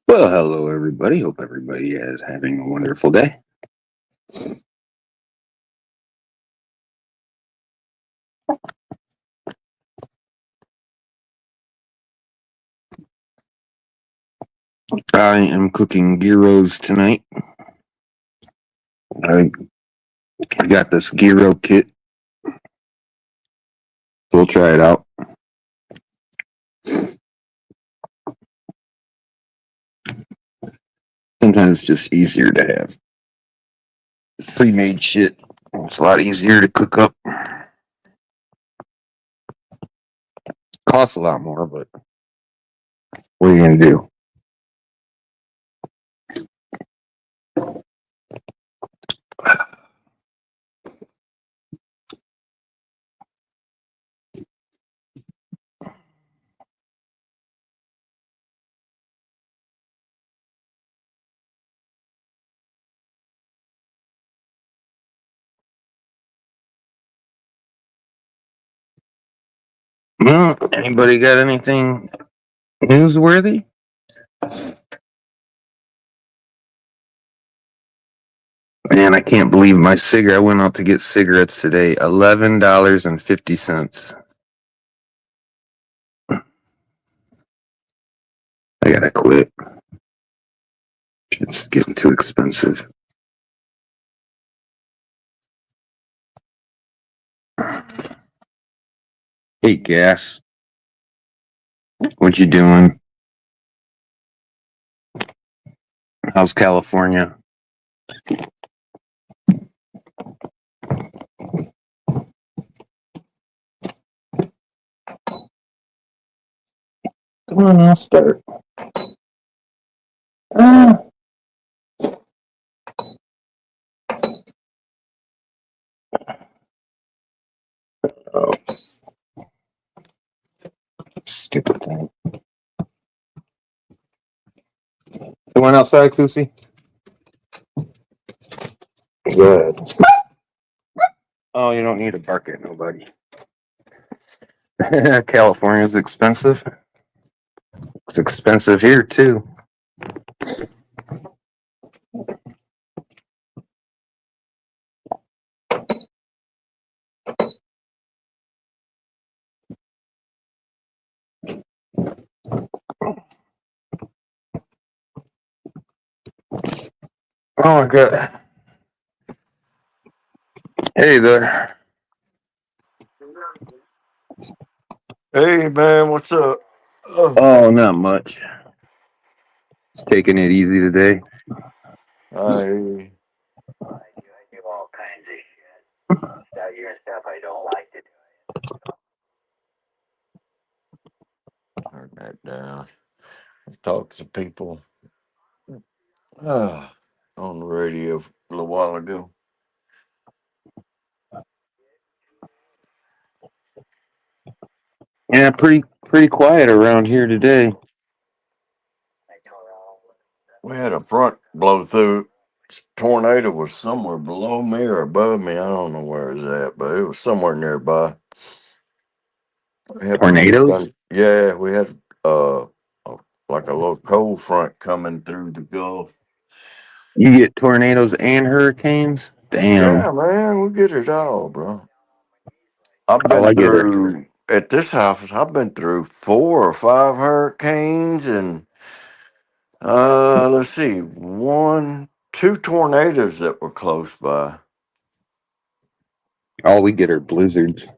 Well, hello everybody. Hope everybody is having a wonderful day. I am cooking gyros tonight. I got this gyro kit. We'll try it out. Sometimes it's just easier to have pre-made shit. It's a lot easier to cook up. Costs a lot more, but what are you gonna do? Well, anybody got anything newsworthy? Man, I can't believe my cigarette. I went out to get cigarettes today. $11.50. I gotta quit. It's getting too expensive. Hey, gas. What you doing? How's California? Come on, I'll start. Ah. Oh, stupid thing. You went outside, Kusi? Good. Oh, you don't need to bark at nobody. California's expensive. It's expensive here, too. Oh, my God. Hey there. Hey man, what's up? Oh, not much. Just taking it easy today. I turn that down. Let's talk to people uh, on the radio a little while ago. Yeah, pretty quiet around here today. We had a front blow through. Tornado was somewhere below me or above me. I don't know where it was at, but it was somewhere nearby. We had pretty good Tornadoes? Yeah, we had a, like a little cold front coming through the Gulf. You get tornadoes and hurricanes? Damn. Yeah, man, we get it all, bro. I've Oh, been I get it. through at this house. I've been through 4 or 5 hurricanes, and let's see, two tornadoes that were close by. All we get are blizzards.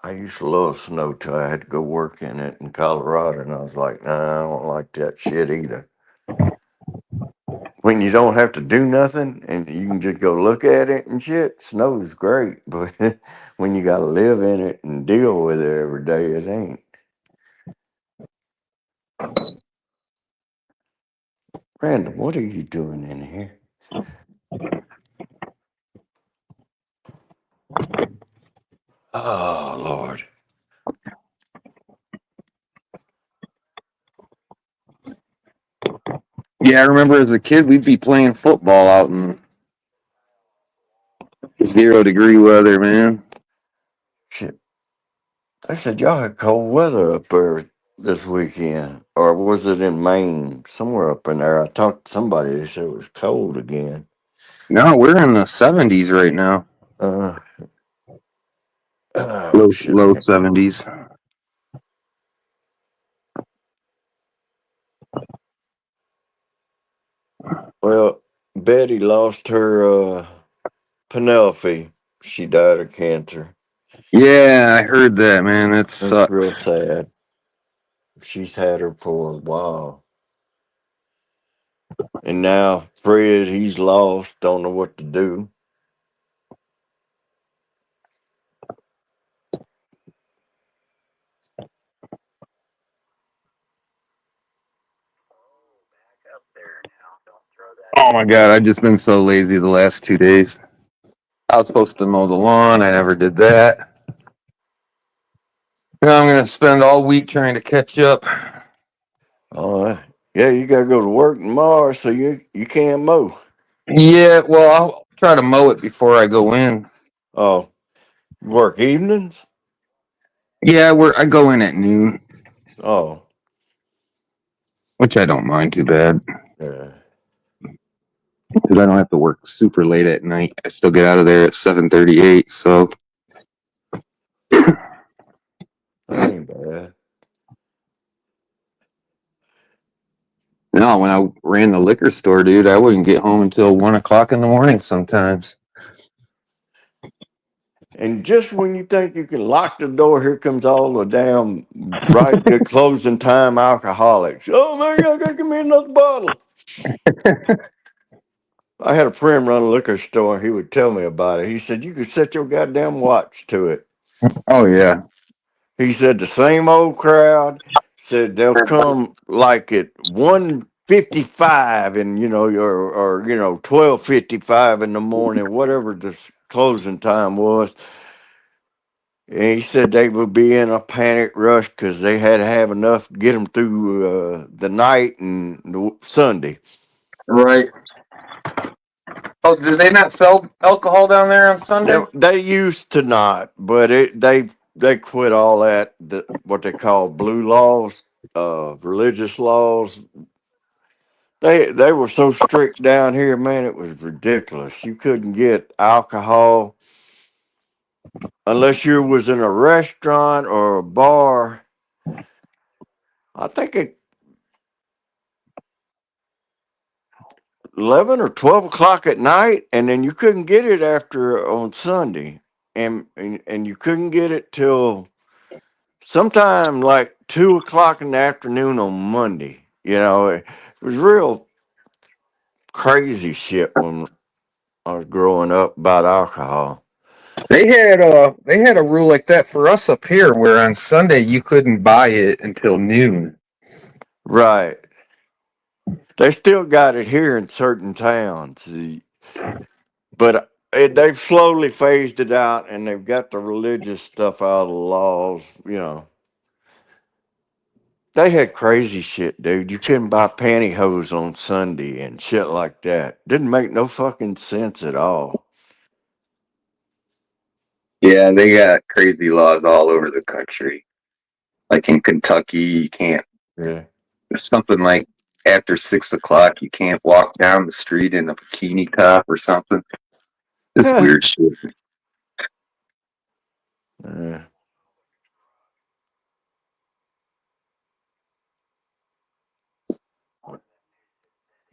I used to love snow till I had to go work in it in Colorado, and I was like, nah, I don't like that shit either. When you don't have to do nothing and you can just go look at it and shit, snow is great, but when you got to live in it and deal with it every day, it ain't. Random, what are you doing in here? Oh, Lord. Yeah, I remember as a kid, we'd be playing football out in 0-degree weather, man. Shit. I said, y'all had cold weather up there this weekend, or was it in Maine? Somewhere up in there. I talked to somebody. They said it was cold again. No, we're in the 70s right now. Uh, oh Low shit! low 70s. Well, Betty lost her Penelope. She died of cancer. Yeah, I heard that, man. It That's sucks. real sad. She's had her for a while. And now Fred, he's lost, don't know what to do. Oh my god, I've just been so lazy the last 2 days. I was supposed to mow the lawn. I never did that. Now I'm gonna spend all week trying to catch up. Yeah, you gotta go to work tomorrow, so you can't mow. Yeah, well, I'll try to mow it before I go in. Oh, work evenings? Yeah, I go in at noon, Oh, which I don't mind too bad yeah. because I don't have to work super late at night. I still get out of there at 7:38. So That ain't bad. no, when I ran the liquor store, dude, I wouldn't get home until 1 o'clock in the morning sometimes. And just when you think you can lock the door, here comes all the damn right good closing time alcoholics. Oh man, y'all gotta give me another bottle. I had a friend run a liquor store. He would tell me about it. He said you could set your goddamn watch to it. Oh yeah, He said the same old crowd. Said they'll come like at 1:55, and or 12:55 in the morning, whatever the closing time was. And he said they would be in a panic rush because they had to have enough to get them through the night and Sunday. right. Oh, do they not sell alcohol down there on Sunday? They used to not, but they quit all that. What they call blue laws, religious laws. They were so strict down here, man. It was ridiculous. You couldn't get alcohol unless you was in a restaurant or a bar. I think at 11 or 12 o'clock at night, and then you couldn't get it after on Sunday, and you couldn't get it till sometime like 2 o'clock in the afternoon on Monday. It was real crazy shit when I was growing up about alcohol. They had a rule like that for us up here, where on Sunday you couldn't buy it until noon. Right. They still got it here in certain towns, but they've slowly phased it out, and they've got the religious stuff out of the laws. They had crazy shit, dude. You couldn't buy pantyhose on Sunday and shit like that. Didn't make no fucking sense at all. Yeah, they got crazy laws all over the country. Like in Kentucky, you can't. Yeah. There's something like after 6 o'clock, you can't walk down the street in a bikini top or something. It's weird shit. Yeah.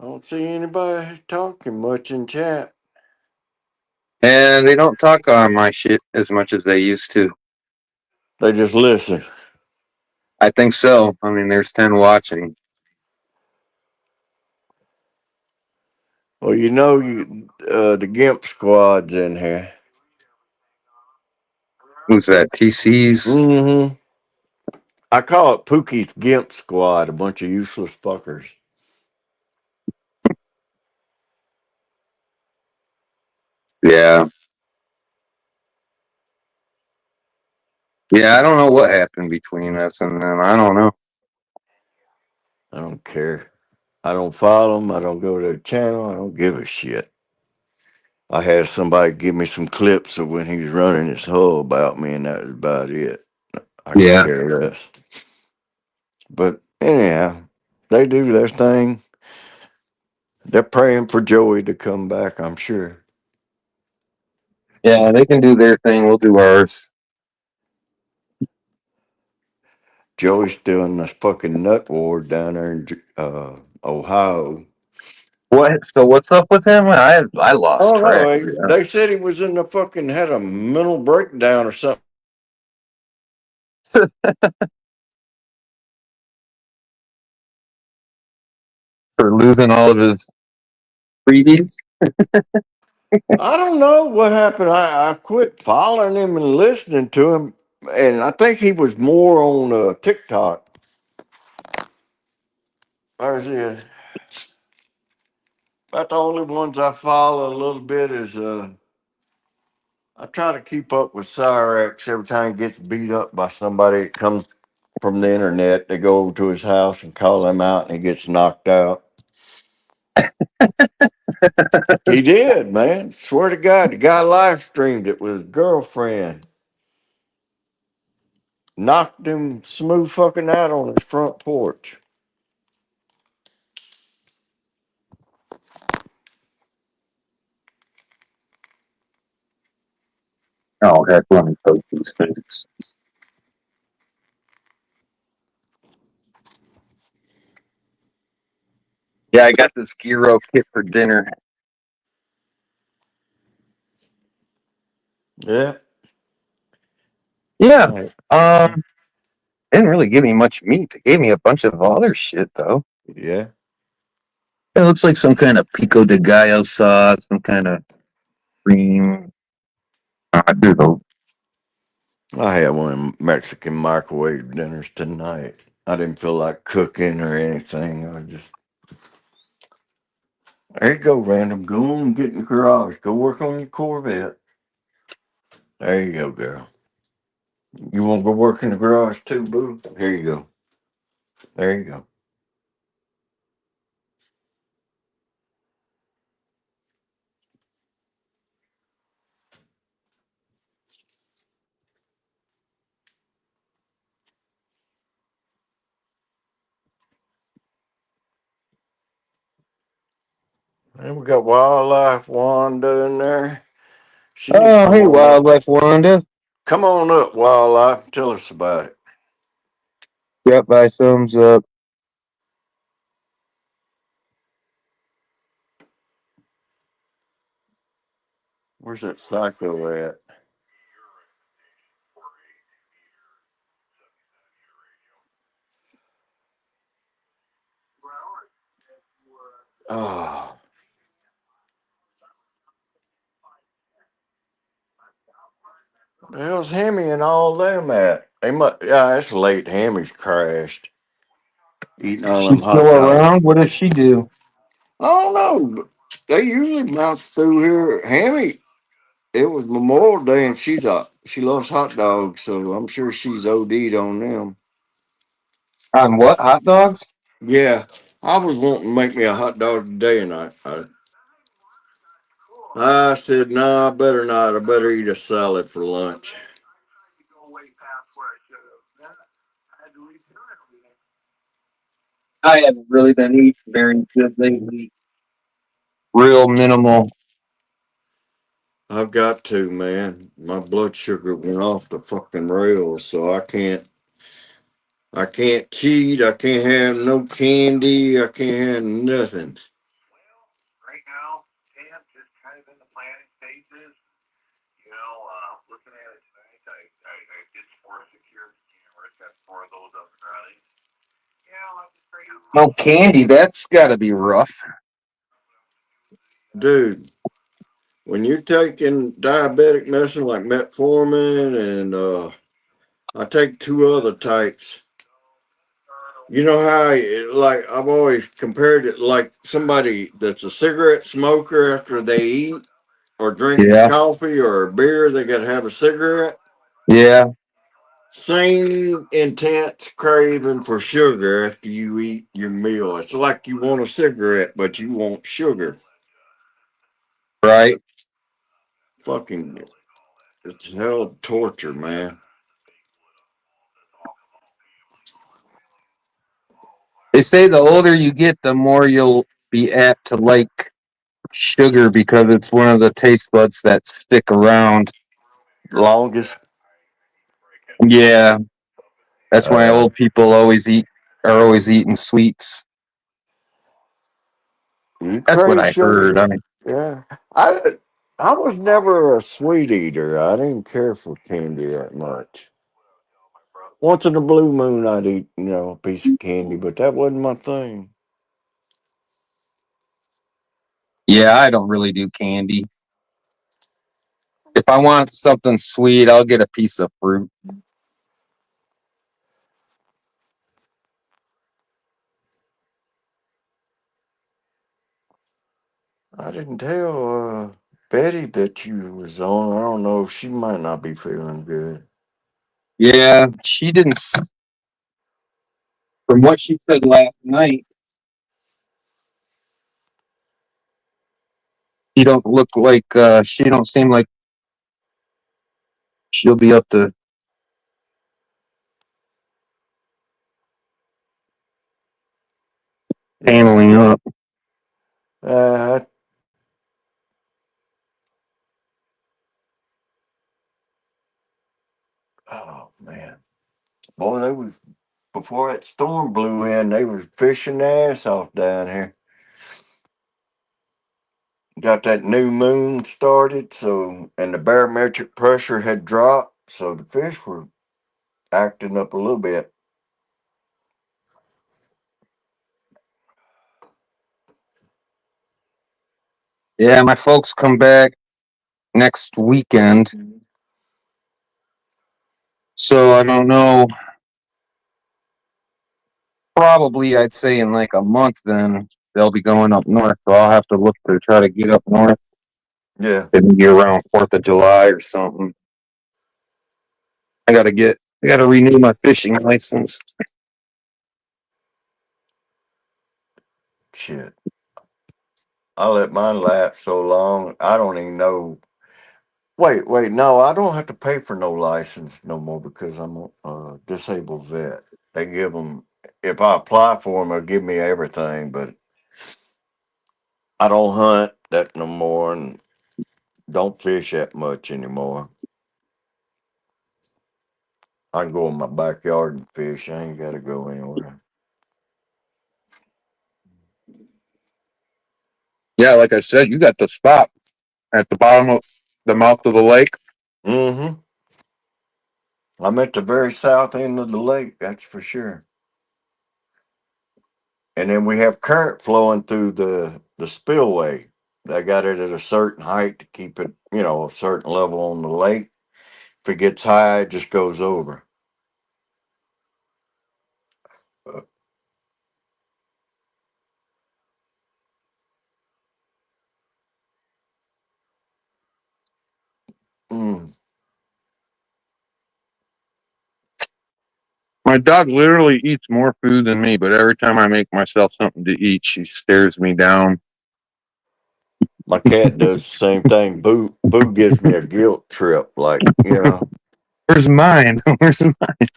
I don't see anybody talking much in chat. And they don't talk on my shit as much as they used to. They just listen. I think so. I mean, there's 10 watching. Well, the Gimp squad's in here. Who's that? TC's? Mm-hmm. I call it Pookie's Gimp squad, a bunch of useless fuckers. Yeah. Yeah, I don't know what happened between us and them. I don't know. I don't care. I don't follow them. I don't go to their channel. I don't give a shit. I had somebody give me some clips of when he was running his hull about me, and that was about it. I could Yeah. care less. But anyhow, they do their thing. They're praying for Joey to come back, I'm sure. Yeah, they can do their thing. We'll do ours. Joey's still in this fucking nut ward down there in Ohio. What? So what's up with him? I lost Oh no, track. To be they honest. said he was in the fucking had a mental breakdown or something. For losing all of his freebies. I don't know what happened. I quit following him and listening to him, and I think he was more on TikTok. There's about the only ones I follow a little bit is I try to keep up with Cyrex every time he gets beat up by somebody that comes from the internet. They go over to his house and call him out, and he gets knocked out. He did, man. Swear to God, the guy live streamed it with his girlfriend. Knocked him smooth fucking out on his front porch. Oh heck, let me post these things. Yeah, I got this gyro kit for dinner. Yeah. Yeah. Right. Didn't really give me much meat. They gave me a bunch of other shit though. Yeah. It looks like some kind of pico de gallo sauce, some kind of cream. Dude, I had one of them Mexican microwave dinners tonight. I didn't feel like cooking or anything. I just, there you go, random. Go on and get in the garage. Go work on your Corvette. There you go, girl. You want to go work in the garage too, boo? Here you go. There you go. And we got Wildlife Wanda in there. She need to oh, come hey, on up. Wildlife Wanda. Come on up, Wildlife. Tell us about it. Drop by, thumbs up. Where's that psycho at? Oh, the hell's Hammy and all them at? They must, yeah, it's late. Hammy's crashed. Eating all them She's still hot around. dogs. What does she do? I don't know. But they usually bounce through here. Hammy, it was Memorial Day and she loves hot dogs, so I'm sure she's OD'd on them. On what? Hot dogs? Yeah, I was wanting to make me a hot dog today, and I said, no, I better not. I better eat a salad for lunch. I haven't really been eating very good lately. Real minimal. I've got to, man. My blood sugar went off the fucking rails, so I can't cheat. I can't have no candy. I can't have nothing. No candy. That's got to be rough. Dude, when you're taking diabetic medicine like metformin and I take two other types. You know how, like, I've always compared it like somebody that's a cigarette smoker after they eat or drink Yeah. coffee or beer, they got to have a cigarette. Yeah. Same intense craving for sugar after you eat your meal. It's like you want a cigarette, but you want sugar. Right. Fucking, it's hell torture, man. They say the older you get, the more you'll be apt to like sugar because it's one of the taste buds that stick around. Longest. Yeah, that's why Uh, old people are always eating sweets. you That's what crave I heard. sugar. I mean, Yeah. I was never a sweet eater. I didn't care for candy that much. Once in a blue moon, I'd eat, a piece of candy, but that wasn't my thing. yeah, I don't really do candy. If I want something sweet, I'll get a piece of fruit. I didn't tell Betty that you was on. I don't know. She might not be feeling good. Yeah, she didn't. From what she said last night, she don't look like she don't seem like she'll be up to Yeah. handling up. Uh, oh man, boy, they was before that storm blew in. They was fishing their ass off down here. Got that new moon started, so and the barometric pressure had dropped, so the fish were acting up a little bit. Yeah, my folks come back next weekend, so I don't know. Probably, I'd say in like a month, then they'll be going up north. So I'll have to look to try to get up north. Yeah, Maybe around 4th of July or something. I gotta renew my fishing license. shit. I let mine lapse so long. I don't even know. Wait, no, I don't have to pay for no license no more because I'm a disabled vet. They give them, if I apply for them, they'll give me everything, but I don't hunt that no more and don't fish that much anymore. I can go in my backyard and fish. I ain't got to go anywhere. Yeah, like I said, you got the spot at the bottom of the mouth of the lake. Mm-hmm. I'm at the very south end of the lake, that's for sure. And then we have current flowing through the spillway. They got it at a certain height to keep it, a certain level on the lake. If it gets high, it just goes over. Mm. My dog literally eats more food than me, but every time I make myself something to eat, she stares me down. My cat does the same thing. Boo gives me a guilt trip, like. Where's mine? Where's mine?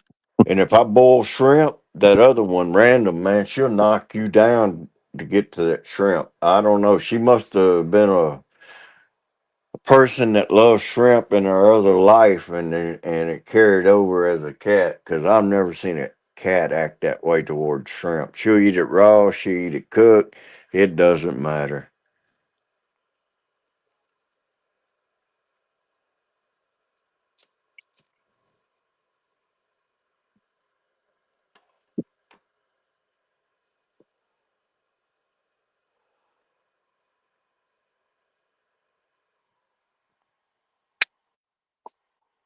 And if I boil shrimp, that other one, random, man, she'll knock you down to get to that shrimp. I don't know. She must have been a person that loves shrimp in her other life, and it carried over as a cat. Because I've never seen a cat act that way towards shrimp. She'll eat it raw. She'll eat it cooked. It doesn't matter.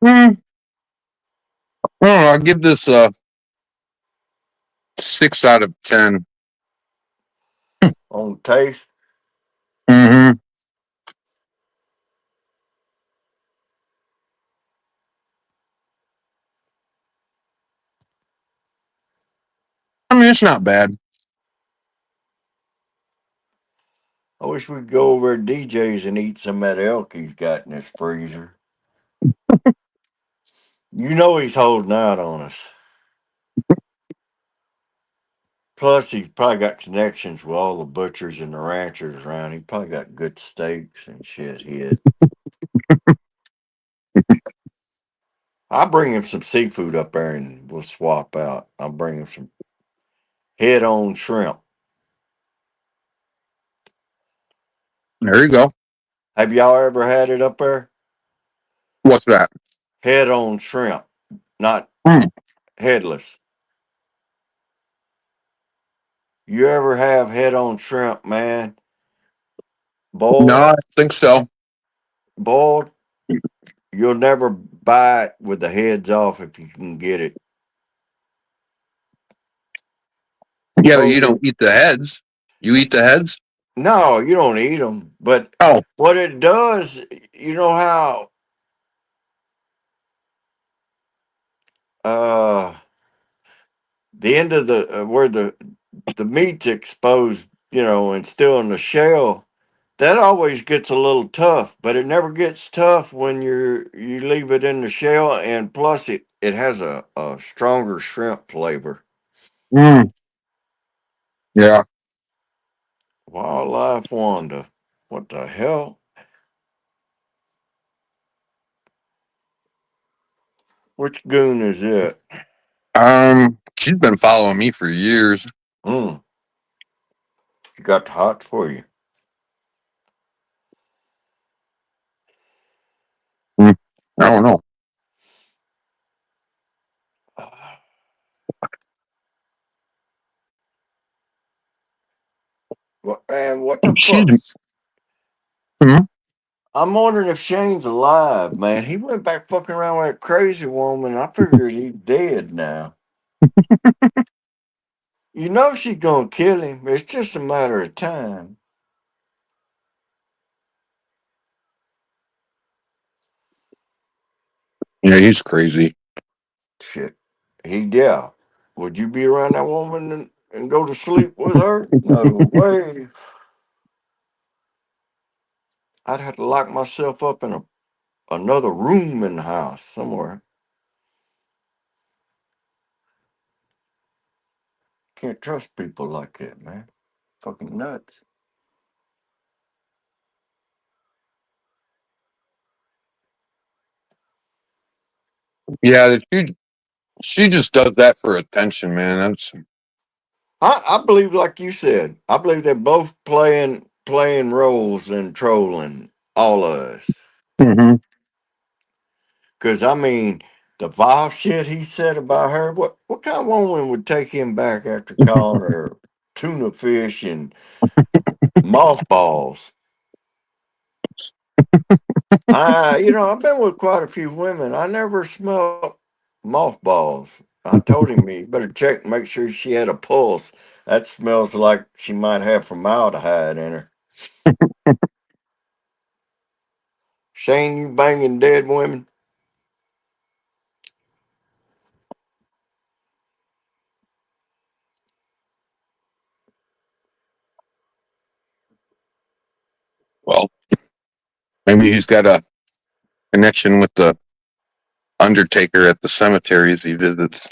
I don't know. I'll give this a 6 out of 10. On taste, Mm-hmm. I mean, it's not bad. I wish we could go over to DJ's and eat some of that elk he's got in his freezer. You know he's holding out on us. Plus, he's probably got connections with all the butchers and the ranchers around. He probably got good steaks and shit. I'll bring him some seafood up there and we'll swap out. I'll bring him some head on shrimp. There you go. Have y'all ever had it up there? What's that? Head on shrimp, not Hmm. headless. You ever have head on shrimp, man? No, Boiled, I think so. boiled. You'll never buy it with the heads off if you can get it. Yeah, but you Totally. don't eat the heads. You eat the heads? No, you don't eat them. But Oh, what it does, you know how uh the end of the where the meat's exposed, and still in the shell, that always gets a little tough, but it never gets tough when you leave it in the shell, and plus it has a stronger shrimp flavor. mm, yeah. Wildlife Wanda. What the hell? Which goon is it? She's been following me for years. Mm, she got the hots for you. Mm, I don't know. What the She's. fuck? Hmm? I'm wondering if Shane's alive, man. He went back fucking around with that crazy woman. I figured he's dead now. You know she's gonna kill him. It's just a matter of time. Yeah, he's crazy. Shit. Yeah. Would you be around that woman and go to sleep with her? No way. I'd have to lock myself up in another room in the house somewhere. Can't trust people like that, man. Fucking nuts. Yeah, she just does that for attention, man. That's. I believe, like you said, I believe they're both playing roles and trolling all of us. Hmm. Cause I mean, the vile shit he said about her. What kind of woman would take him back after calling her tuna fish and mothballs? I've been with quite a few women. I never smelled mothballs. I told him he better check, make sure she had a pulse. That smells like she might have formaldehyde in her. Shane, you banging dead women? Well, maybe he's got a connection with the undertaker at the cemeteries he visits.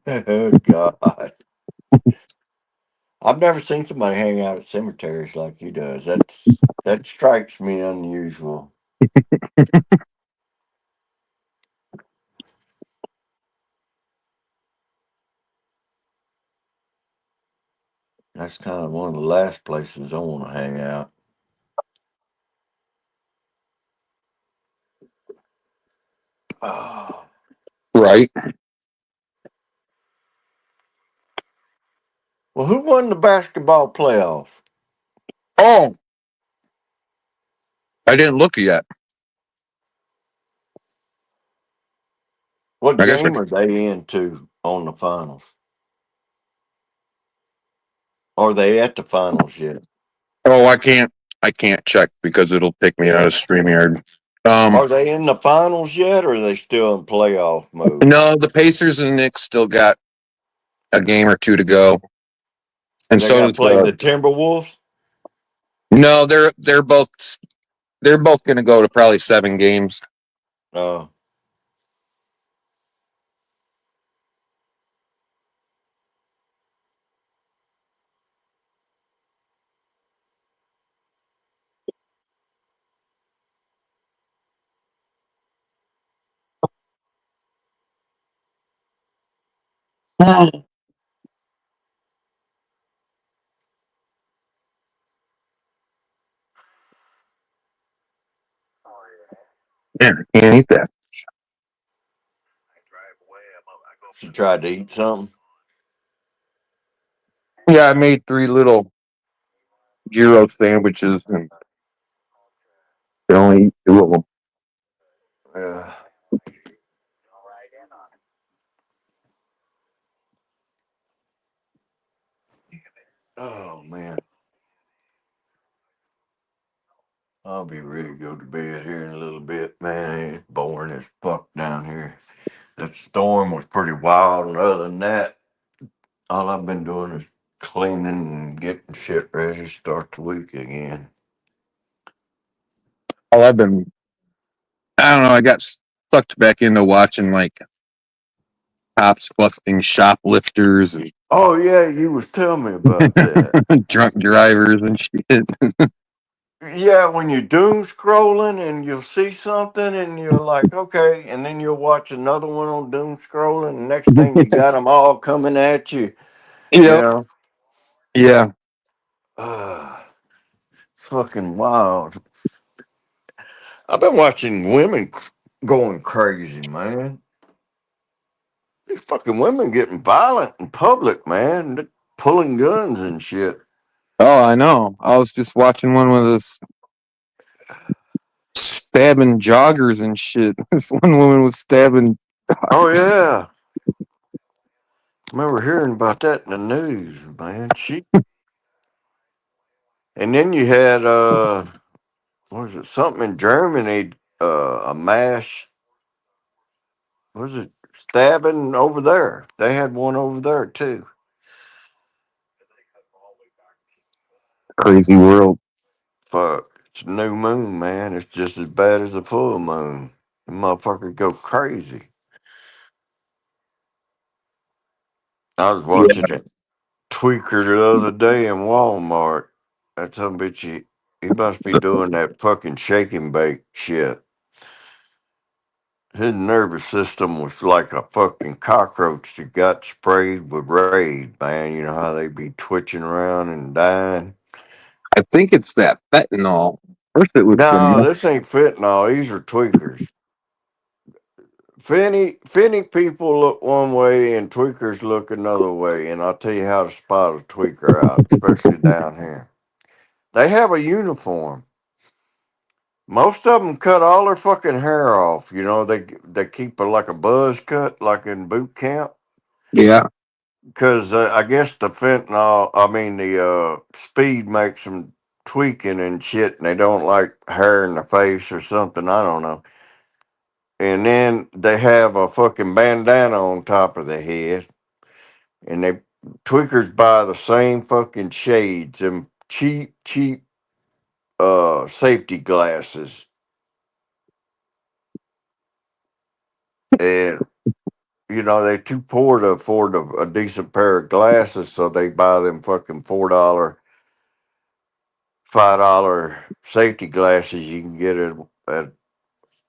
Oh God. I've never seen somebody hang out at cemeteries like he does. That strikes me unusual. That's kind of one of the last places I want to hang out. Oh. Right. Well, who won the basketball playoff? Oh, I didn't look yet. What I guess. game are they into on the finals? Are they at the finals yet? Oh, I can't check because it'll take me out of StreamYard. Are they in the finals yet, or are they still in playoff mode? No, the Pacers and Knicks still got a game or two to go, and They so got to does play the Timberwolves. no. They're both going to go to probably 7 games. Uh, Man, I can't eat that. She tried to eat something. Yeah, I made 3 little gyro sandwiches and I only eat 2 of them. Yeah. Oh man, I'll be ready to go to bed here in a little bit. Man, it's boring as fuck down here. That storm was pretty wild, and other than that, all I've been doing is cleaning and getting shit ready to start the week again. Oh, I don't know, I got sucked back into watching like cops busting shoplifters and Oh yeah, you was telling me about that. drunk drivers and shit. Yeah, when you're doom scrolling and you'll see something and you're like, okay, and then you'll watch another one on doom scrolling, and next thing you got them all coming at you. You Yep. know, Yeah. it's fucking wild. I've been watching women going crazy, man. These fucking women getting violent in public, man. They're pulling guns and shit. Oh, I know. I was just watching one with this stabbing joggers and shit. This one woman was stabbing Oh joggers. yeah, remember hearing about that in the news, man. And then you had what was it? Something in Germany, a mass, was it stabbing over there? They had one over there too. Crazy world. Fuck, it's a new moon, man. It's just as bad as a full moon. The motherfuckers go crazy. I was Yeah. watching a tweaker the other day in Walmart. That some bitch, he must be doing that fucking shake and bake shit. His nervous system was like a fucking cockroach that got sprayed with Raid, man. You know how they be twitching around and dying? I think it's that fentanyl. First it was the No, this ain't fentanyl. These are tweakers. Finny people look one way and tweakers look another way. And I'll tell you how to spot a tweaker out, especially down here. They have a uniform. Most of them cut all their fucking hair off. You know, they keep it like a buzz cut, like in boot camp. yeah. Because I guess the fentanyl, I mean the speed makes them tweaking and shit, and they don't like hair in the face or something. I don't know. And then they have a fucking bandana on top of the head, and they tweakers buy the same fucking shades and cheap safety glasses, and you know they too poor to afford a decent pair of glasses, so they buy them fucking $5 safety glasses you can get at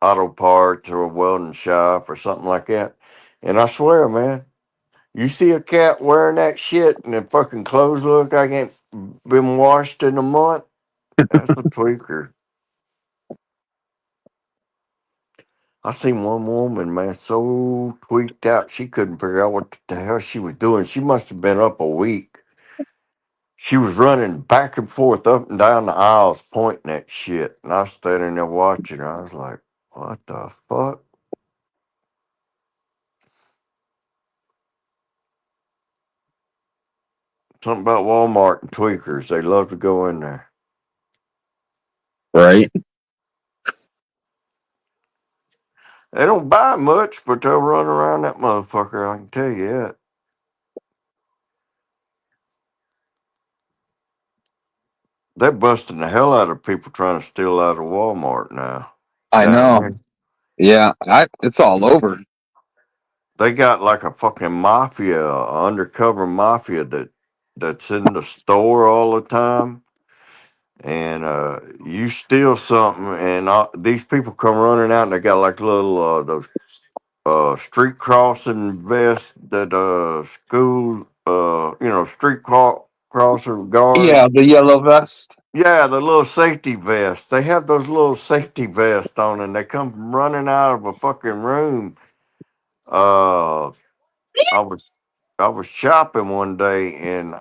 auto parts or a welding shop or something like that. And I swear, man, you see a cat wearing that shit and the fucking clothes look like ain't been washed in a month, that's a tweaker. I seen one woman, man, so tweaked out she couldn't figure out what the hell she was doing. She must have been up a week. She was running back and forth up and down the aisles pointing at shit. And I was standing there watching her. I was like, what the fuck? Something about Walmart and tweakers. They love to go in there. Right. They don't buy much, but they'll run around that motherfucker. I can tell you that. They're busting the hell out of people trying to steal out of Walmart now. I Down know. here, Yeah. It's all over. they got like a fucking mafia, a undercover mafia that's in the store all the time. And you steal something, and these people come running out, and they got like little those street crossing vest that school crosser Yeah, guards. the yellow vest. Yeah, the little safety vests. They have those little safety vests on, and they come running out of a fucking room. Uh, I was I was shopping one day, and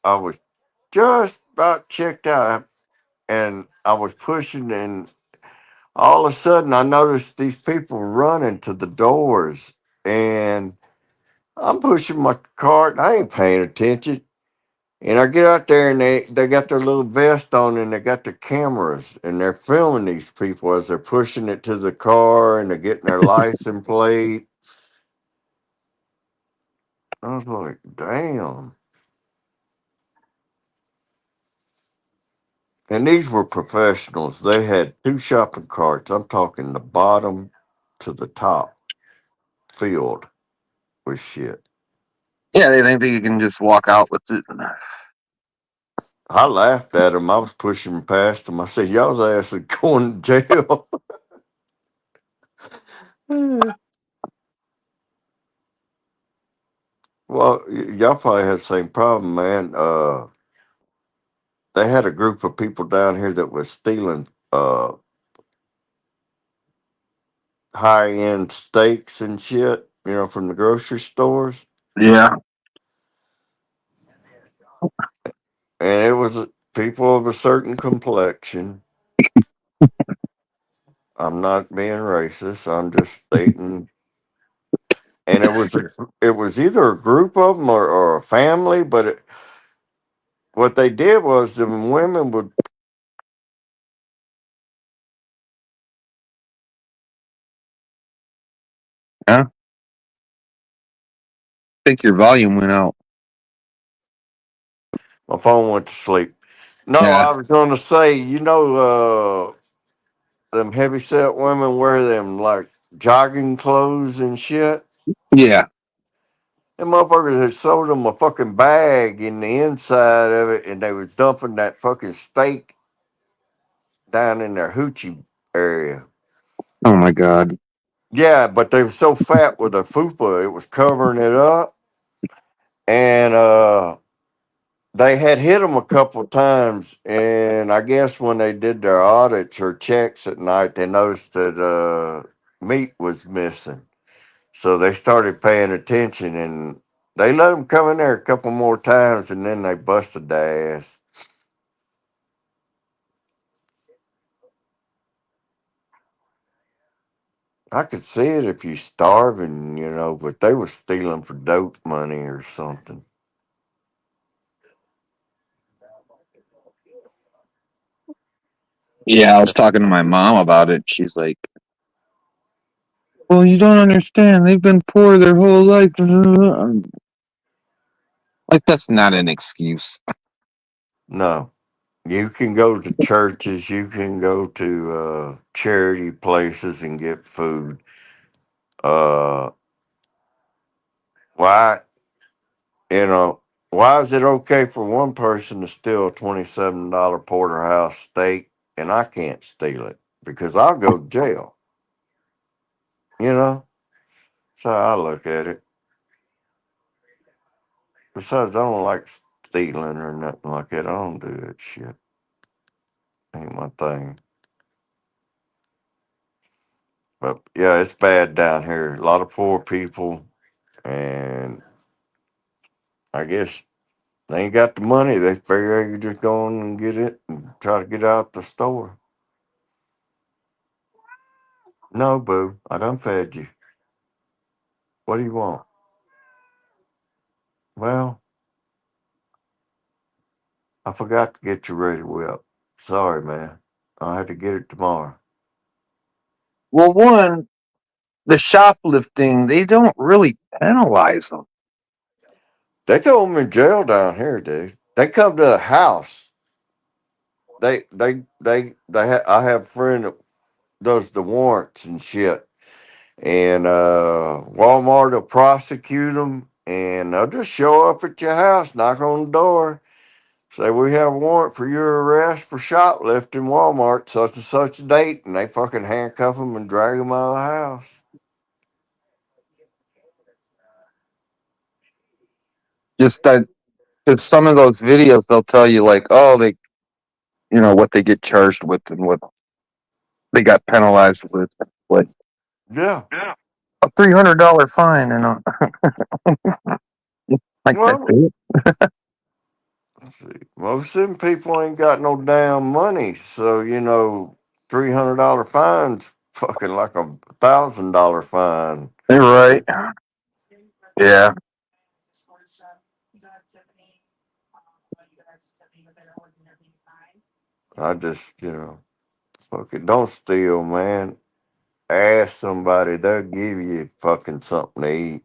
I was just about checked out, and I was pushing, and all of a sudden I noticed these people running to the doors, and I'm pushing my cart, and I ain't paying attention. And I get out there, and they got their little vest on, and they got their cameras, and they're filming these people as they're pushing it to the car, and they're getting their license plate. I was like, damn. And these were professionals. They had two shopping carts. I'm talking the bottom to the top filled with shit. Yeah, they think that you can just walk out with it. I laughed at them. I was pushing past them. I said, y'all's ass is going to jail. Well, y'all probably had the same problem, man. They had a group of people down here that was stealing high end steaks and shit, from the grocery stores. Yeah. And it was people of a certain complexion. I'm not being racist. I'm just stating. And it was either a group of them or a family, but what they did was the women would. Yeah. I think your volume went out. My phone went to sleep. No, Yeah. I was going to say, them heavy set women wear them like jogging clothes and shit. Yeah. Them motherfuckers had sold them a fucking bag in the inside of it, and they was dumping that fucking steak down in their hoochie area. Oh my God. Yeah, but they were so fat with the fupa, it was covering it up. And they had hit them a couple times. And I guess when they did their audits or checks at night, they noticed that meat was missing. So they started paying attention, and they let them come in there a couple more times, and then they busted their ass. I could see it if you starving, but they were stealing for dope money or something. Yeah, I was talking to my mom about it. She's like, "Well, you don't understand. They've been poor their whole life." I'm like, that's not an excuse. No, you can go to churches, you can go to charity places and get food. Uh, why, you know, why is it okay for one person to steal a $27 porterhouse steak and I can't steal it because I'll go to jail? You know, that's how I look at it. Besides, I don't like stealing or nothing like that. I don't do that shit. Ain't my thing. But yeah, it's bad down here. A lot of poor people, and I guess they ain't got the money. They figure you just go on and get it and try to get out the store. No, boo, I done fed you. What do you want? Well, I forgot to get you ready whip. Sorry, man. I'll have to get it tomorrow. Well, one, the shoplifting, they don't really penalize them. They throw them in jail down here, dude. They come to the house. I have a friend that does the warrants and shit. And Walmart will prosecute them, and they'll just show up at your house, knock on the door, Say we have a warrant for your arrest for shoplifting Walmart such and such a date, and they fucking handcuff them and drag them out of the house. Just that, because some of those videos they'll tell you like, oh, they, what they get charged with and what they got penalized with, like Yeah. a $300 fine and like that's Well, it. let's see. Most of them people ain't got no damn money, so $300 fines fucking like $1,000 fine. You're right. Yeah. I just, fucking don't steal, man. Ask somebody, they'll give you fucking something to eat.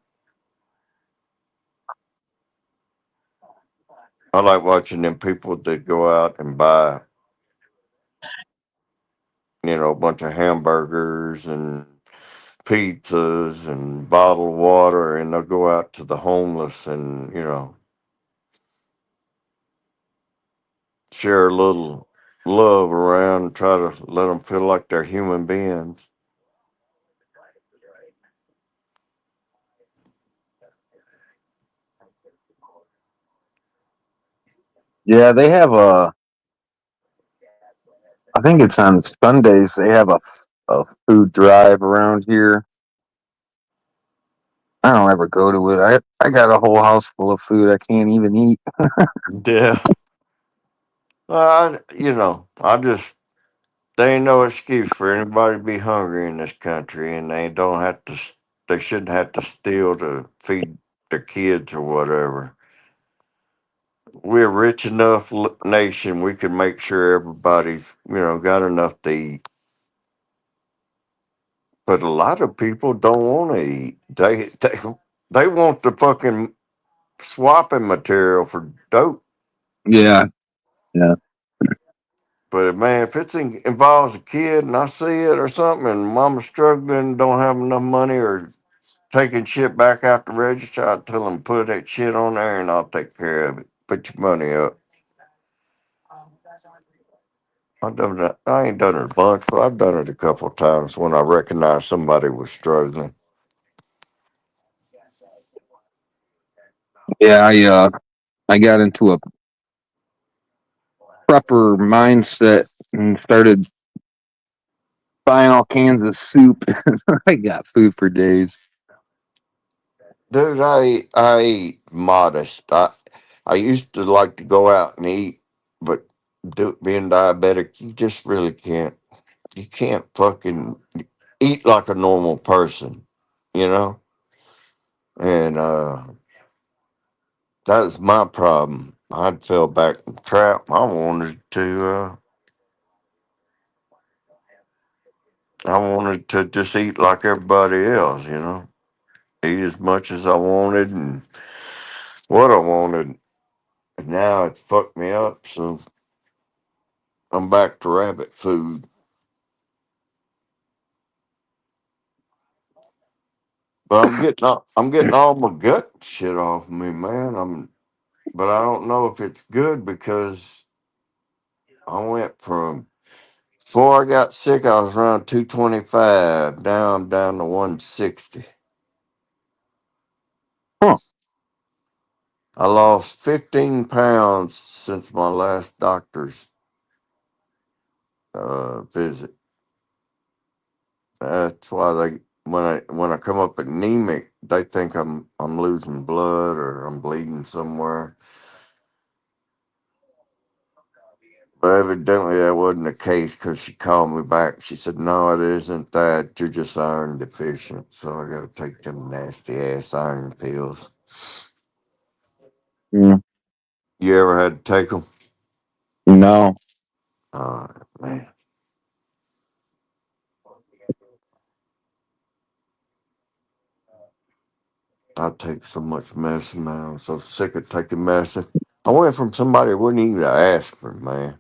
I like watching them people that go out and buy, a bunch of hamburgers and pizzas and bottled water, and they'll go out to the homeless and, share a little love around and try to let them feel like they're human beings. Yeah, they have I think it's on Sundays, they have a food drive around here. I don't ever go to it. I got a whole house full of food I can't even eat. Yeah. I just, there ain't no excuse for anybody to be hungry in this country, and they shouldn't have to steal to feed their kids or whatever. We're a rich enough nation. We can make sure everybody's, got enough to eat. But a lot of people don't want to eat. They want the fucking swapping material for dope. Yeah, yeah, But man, if involves a kid and I see it or something, and mama's struggling, don't have enough money, or taking shit back out the register, I tell them put that shit on there and I'll take care of it. Put your money up. I've done that. I ain't done it a bunch, but I've done it a couple of times when I recognized somebody was struggling. yeah. I got into a prepper mindset and started buying all cans of soup. I got food for days. Dude, I eat modest. I used to like to go out and eat, but being diabetic, you just really can't. You can't fucking eat like a normal person, you know. And that was my problem. I'd fell back in the trap. I wanted to just eat like everybody else, eat as much as I wanted and what I wanted. And now it's fucked me up, so I'm back to rabbit food. But I'm getting all my gut shit off me, man. But I don't know if it's good because I went from before I got sick, I was around 225. Now I'm down to 160. Huh. I lost 15 pounds since my last doctor's visit. That's why when I come up anemic, they think I'm losing blood or I'm bleeding somewhere. But evidently that wasn't the case because she called me back. She said, "No, it isn't that. You're just iron deficient." So I got to take them nasty ass iron pills. Mm, You ever had to take them? no. Man, I take so much medicine, man. I'm so sick of taking medicine. I went from somebody who wouldn't even ask for it, man.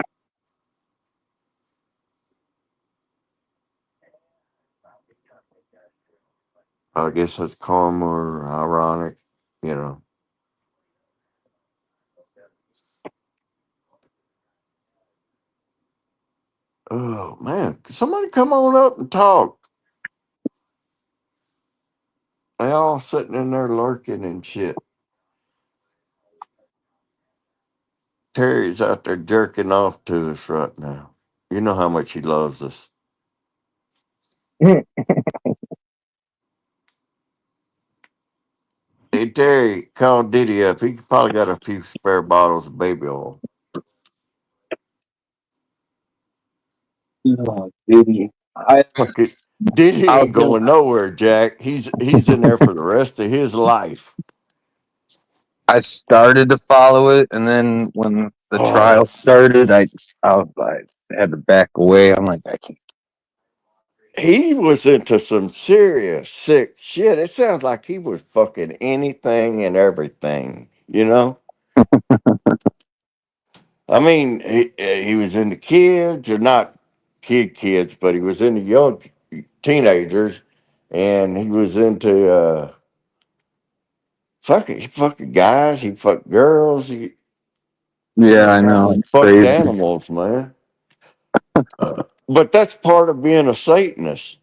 I guess that's karma or ironic, you know. Oh man, somebody come on up and talk. They all sitting in there lurking and shit. Terry's out there jerking off to us right now. You know how much he loves us. Hey Terry, call Diddy up. He probably got a few spare bottles of baby oil. Oh, Diddy. Fuck it. Diddy I was ain't gonna, going nowhere, Jack. He's in there for the rest of his life. I started to follow it, and then when the Oh, trial started, I was like, I had to back away. I'm like, I can't. he was into some serious sick shit. It sounds like he was fucking anything and everything, you know? I mean, he was into kids, or not kids, but he was into young teenagers, and he was into he fucking guys, he fucked girls, he Yeah, I know. apparently It's fucked crazy. animals, man. But that's part of being a Satanist.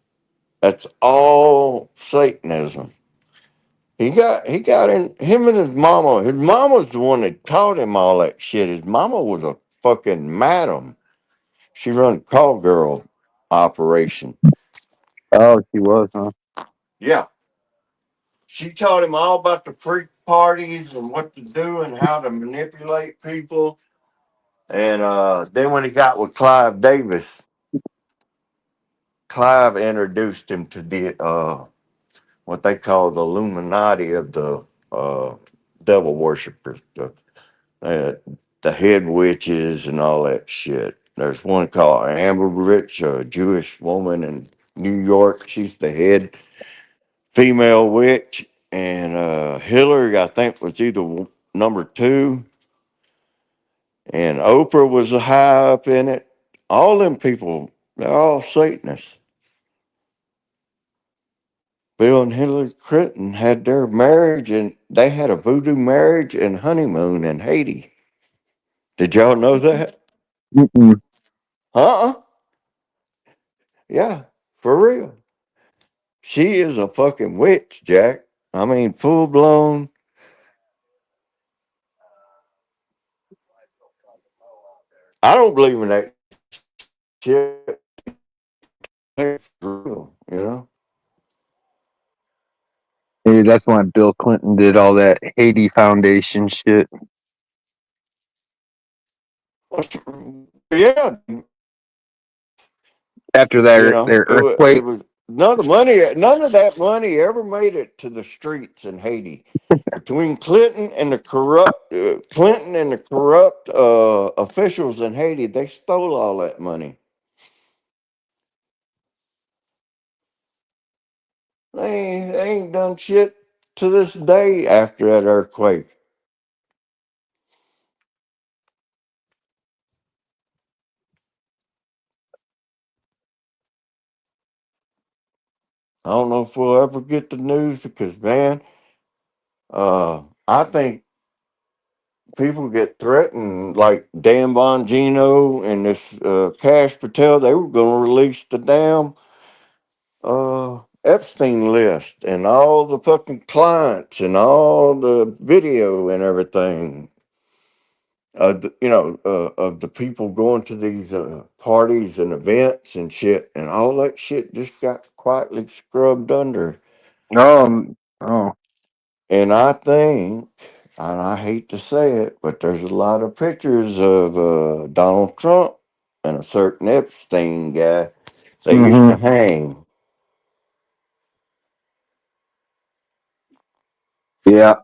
That's all Satanism. He got in him and his mama. His mama's the one that taught him all that shit. His mama was a fucking madam. She run call girl operation. Oh, she was, huh? Yeah. She taught him all about the freak parties and what to do and how to manipulate people. And then when he got with Clive Davis, Clive introduced him to the what they call the Illuminati of the uh, devil worshippers, uh, the head witches and all that shit. There's one called Amber Rich, a Jewish woman in New York. She's the head female witch, and Hillary, I think, was either number two, and Oprah was high up in it. All them people, they're all Satanists. Bill and Hillary Clinton had their marriage, and they had a voodoo marriage and honeymoon in Haiti. Did y'all know that? Mm-mm. Huh? Yeah, for real. She is a fucking witch, Jack. I mean, full blown. I don't believe in that shit. For real, you know. Maybe that's why Bill Clinton did all that Haiti Foundation shit. Yeah, After you their know, it earthquake. was none of the money, none of that money ever made it to the streets in Haiti. Between Clinton and the corrupt officials in Haiti, they stole all that money. They ain't done shit to this day after that earthquake. I don't know if we'll ever get the news because, man, I think people get threatened. Like Dan Bongino and this Cash Patel, they were going to release the damn Epstein list and all the fucking clients and all the video and everything. Of the people going to these parties and events and shit, and all that shit just got quietly scrubbed under. Oh, And I think, and I hate to say it, but there's a lot of pictures of Donald Trump and a certain Epstein guy they used to mm-hmm. hang. Yeah.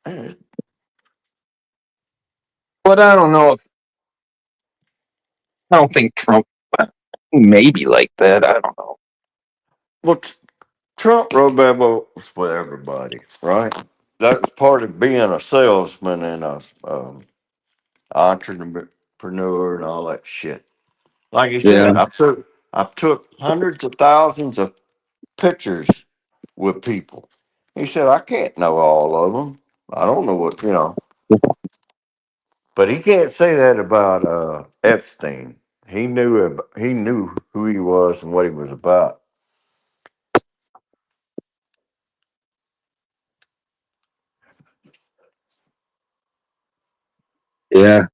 Eh, But I don't know if, I don't think Trump maybe like that. I don't know. Well, Trump rode that boat with everybody, right? That was part of being a salesman and a entrepreneur and all that shit. Like you Yeah. said, I took hundreds of thousands of pictures with people. He said, I can't know all of them. I don't know what, but he can't say that about Epstein. He knew who he was and what he was about. Yeah.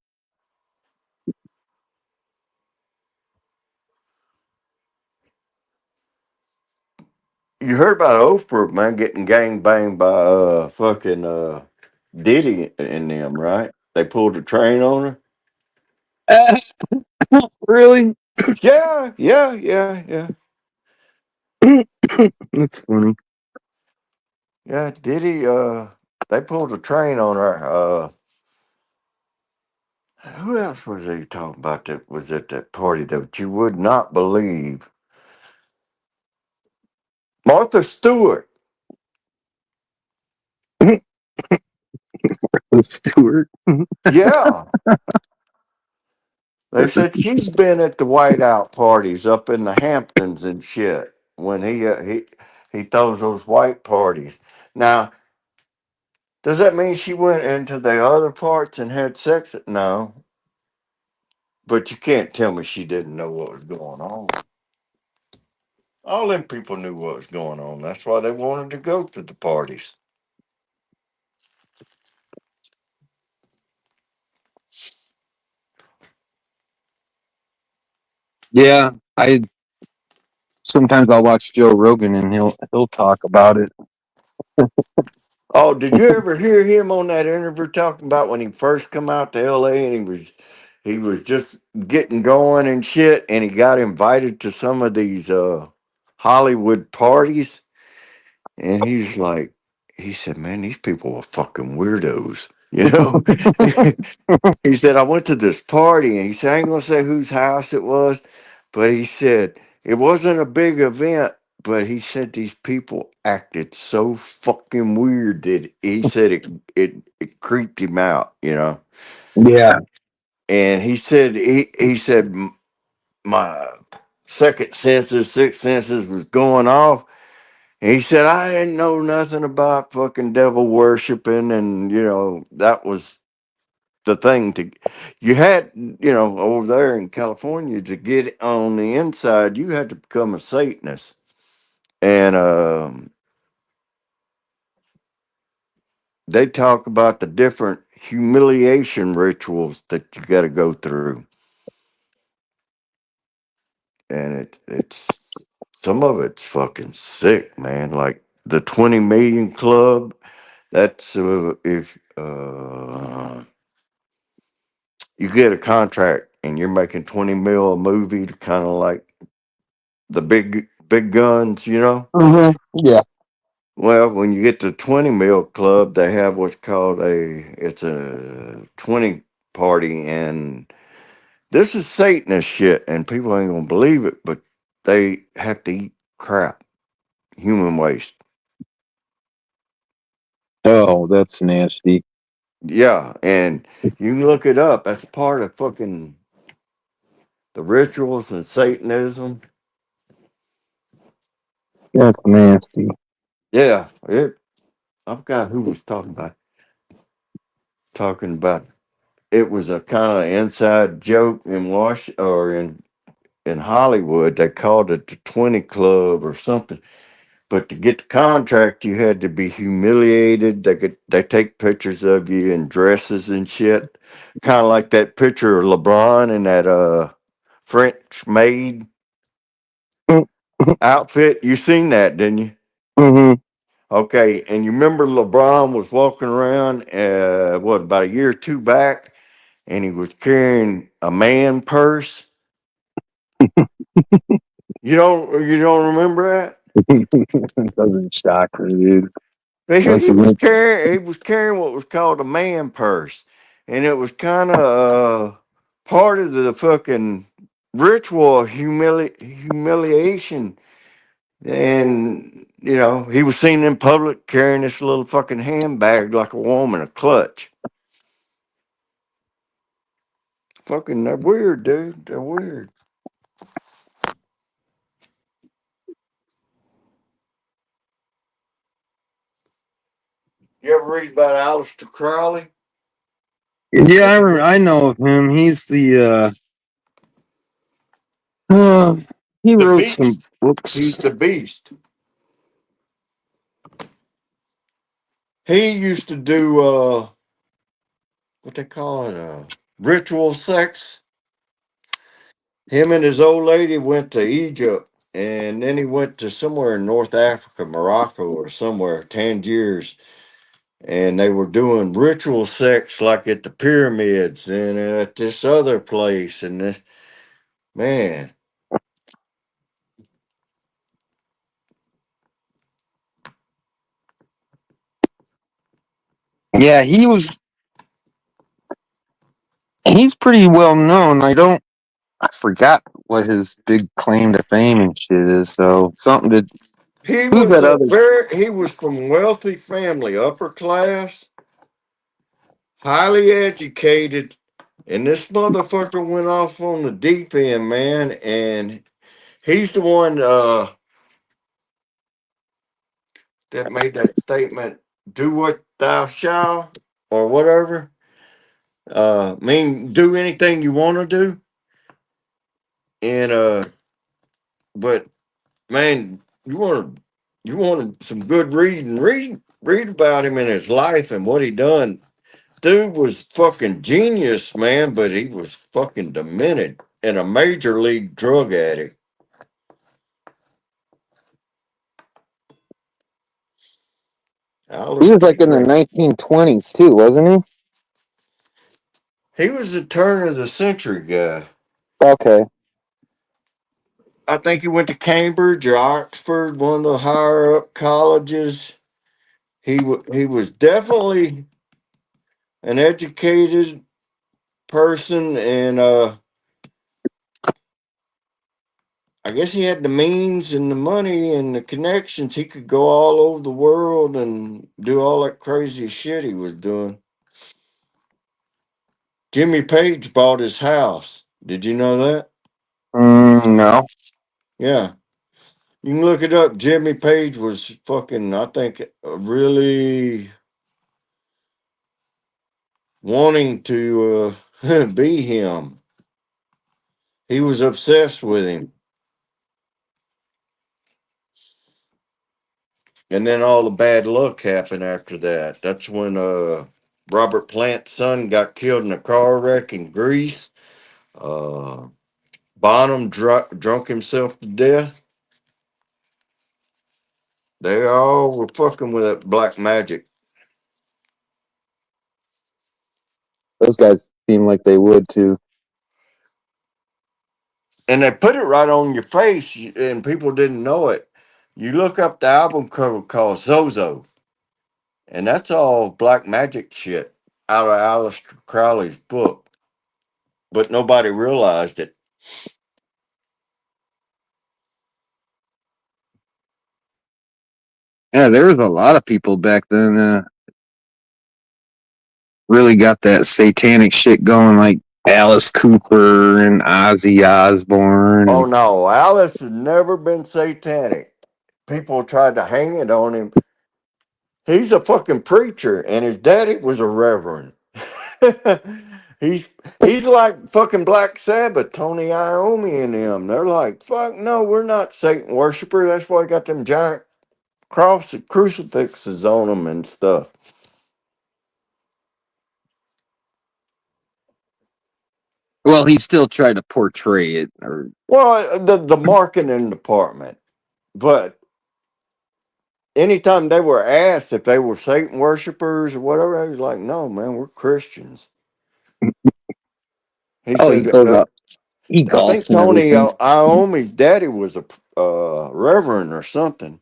You heard about Oprah, man, getting gang banged by fucking Diddy and them, right? They pulled a train on her. Really? Yeah, yeah, yeah, yeah. That's funny. Yeah, Diddy, they pulled a train on her. Who else was he talking about that was at that party that you would not believe? Martha Stewart. Stewart. Yeah. They said she's been at the whiteout parties up in the Hamptons and shit when he throws those white parties. Now, does that mean she went into the other parts and had sex? No, but you can't tell me she didn't know what was going on. All them people knew what was going on. That's why they wanted to go to the parties. Yeah, I sometimes I'll watch Joe Rogan and he'll talk about it. Oh, did you ever hear him on that interview talking about when he first come out to LA and he was just getting going and shit and he got invited to some of these Hollywood parties and he said, man, these people are fucking weirdos, you know? He said, I went to this party and he said, I ain't gonna say whose house it was, but he said it wasn't a big event, but he said these people acted so fucking weird that he said it creeped him out, you know. Yeah. And he said my second senses, sixth senses was going off. And he said I didn't know nothing about fucking devil worshiping, and that was the thing to you had over there in California to get on the inside you had to become a Satanist and they talk about the different humiliation rituals that you got to go through and it's some of it's fucking sick, man, like the 20 million club. That's if you get a contract and you're making 20 mil a movie to kind of like the big guns, Yeah. Well, when you get to 20 mil club, they have what's called it's a 20 party, and this is Satanist shit, and people ain't gonna believe it, but they have to eat crap, human waste. Oh, that's nasty. Yeah, and you can look it up. That's part of fucking the rituals and Satanism. That's nasty. Yeah, I forgot who was talking about. It was a kind of inside joke in in Hollywood. They called it the 20 Club or something. But to get the contract, you had to be humiliated. They take pictures of you in dresses and shit, kind of like that picture of LeBron in that French maid outfit. You seen that, didn't you? Mm-hmm. Okay, and you remember LeBron was walking around, what, about a year or two back, and he was carrying a man purse. You don't remember that? Doesn't shock me, dude. That's He was a- carrying what was called a man purse, and it was kind of part of the fucking ritual of humiliation. And he was seen in public carrying this little fucking handbag like a woman, a clutch. Fucking, they're weird, dude. They're weird. You ever read about Aleister Crowley? Yeah, I know of him. He's the he The wrote some Beast. He's books. the Beast. He used to do what they call it, ritual sex. Him and his old lady went to Egypt, and then he went to somewhere in North Africa, Morocco or somewhere, Tangiers, and they were doing ritual sex like at the pyramids and at this other place. And man, Yeah, he's pretty well known. I forgot what his big claim to fame and shit is. So something to he who's was that other? he was from wealthy family, upper class, highly educated, and this motherfucker went off on the deep end, man. And he's the one that made that statement, "Do what thou shalt," or whatever. Mean do anything you want to do, and but man, you wanted some good reading. Read about him and his life and what he done. Dude was fucking genius, man, but he was fucking demented and a major league drug addict. He was Alistair like in the Gray. 1920s too, wasn't he? He was the turn of the century guy. Okay. I think he went to Cambridge or Oxford, one of the higher up colleges. He was definitely an educated person, and I guess he had the means and the money and the connections. He could go all over the world and do all that crazy shit he was doing. Jimmy Page bought his house. Did you know that? No. Yeah. You can look it up. Jimmy Page was fucking, I think, really wanting to be him. He was obsessed with him. And then all the bad luck happened after that. That's when Robert Plant's son got killed in a car wreck in Greece. Uh, Bonham drunk himself to death. They all were fucking with that black magic. Those guys seem like they would too. And they put it right on your face, and people didn't know it. You look up the album cover called Zozo, and that's all black magic shit out of Aleister Crowley's book. But nobody realized it. Yeah, there was a lot of people back then really got that satanic shit going, like Alice Cooper and Ozzy Osbourne. Oh And no, Alice has never been satanic. People tried to hang it on him. He's a fucking preacher, and his daddy was a reverend. he's he's like fucking Black Sabbath, Tony Iommi and them. They're like, fuck no, we're not Satan worshiper. That's why I got them giant crucifixes on them and stuff. well, he still tried to portray it, or Well, the marketing department, but anytime they were asked if they were Satan worshipers or whatever, I was like, no, man, we're Christians. He oh, he said, goes up, he I think golfs and Tony everything. Iommi's daddy was a reverend or something.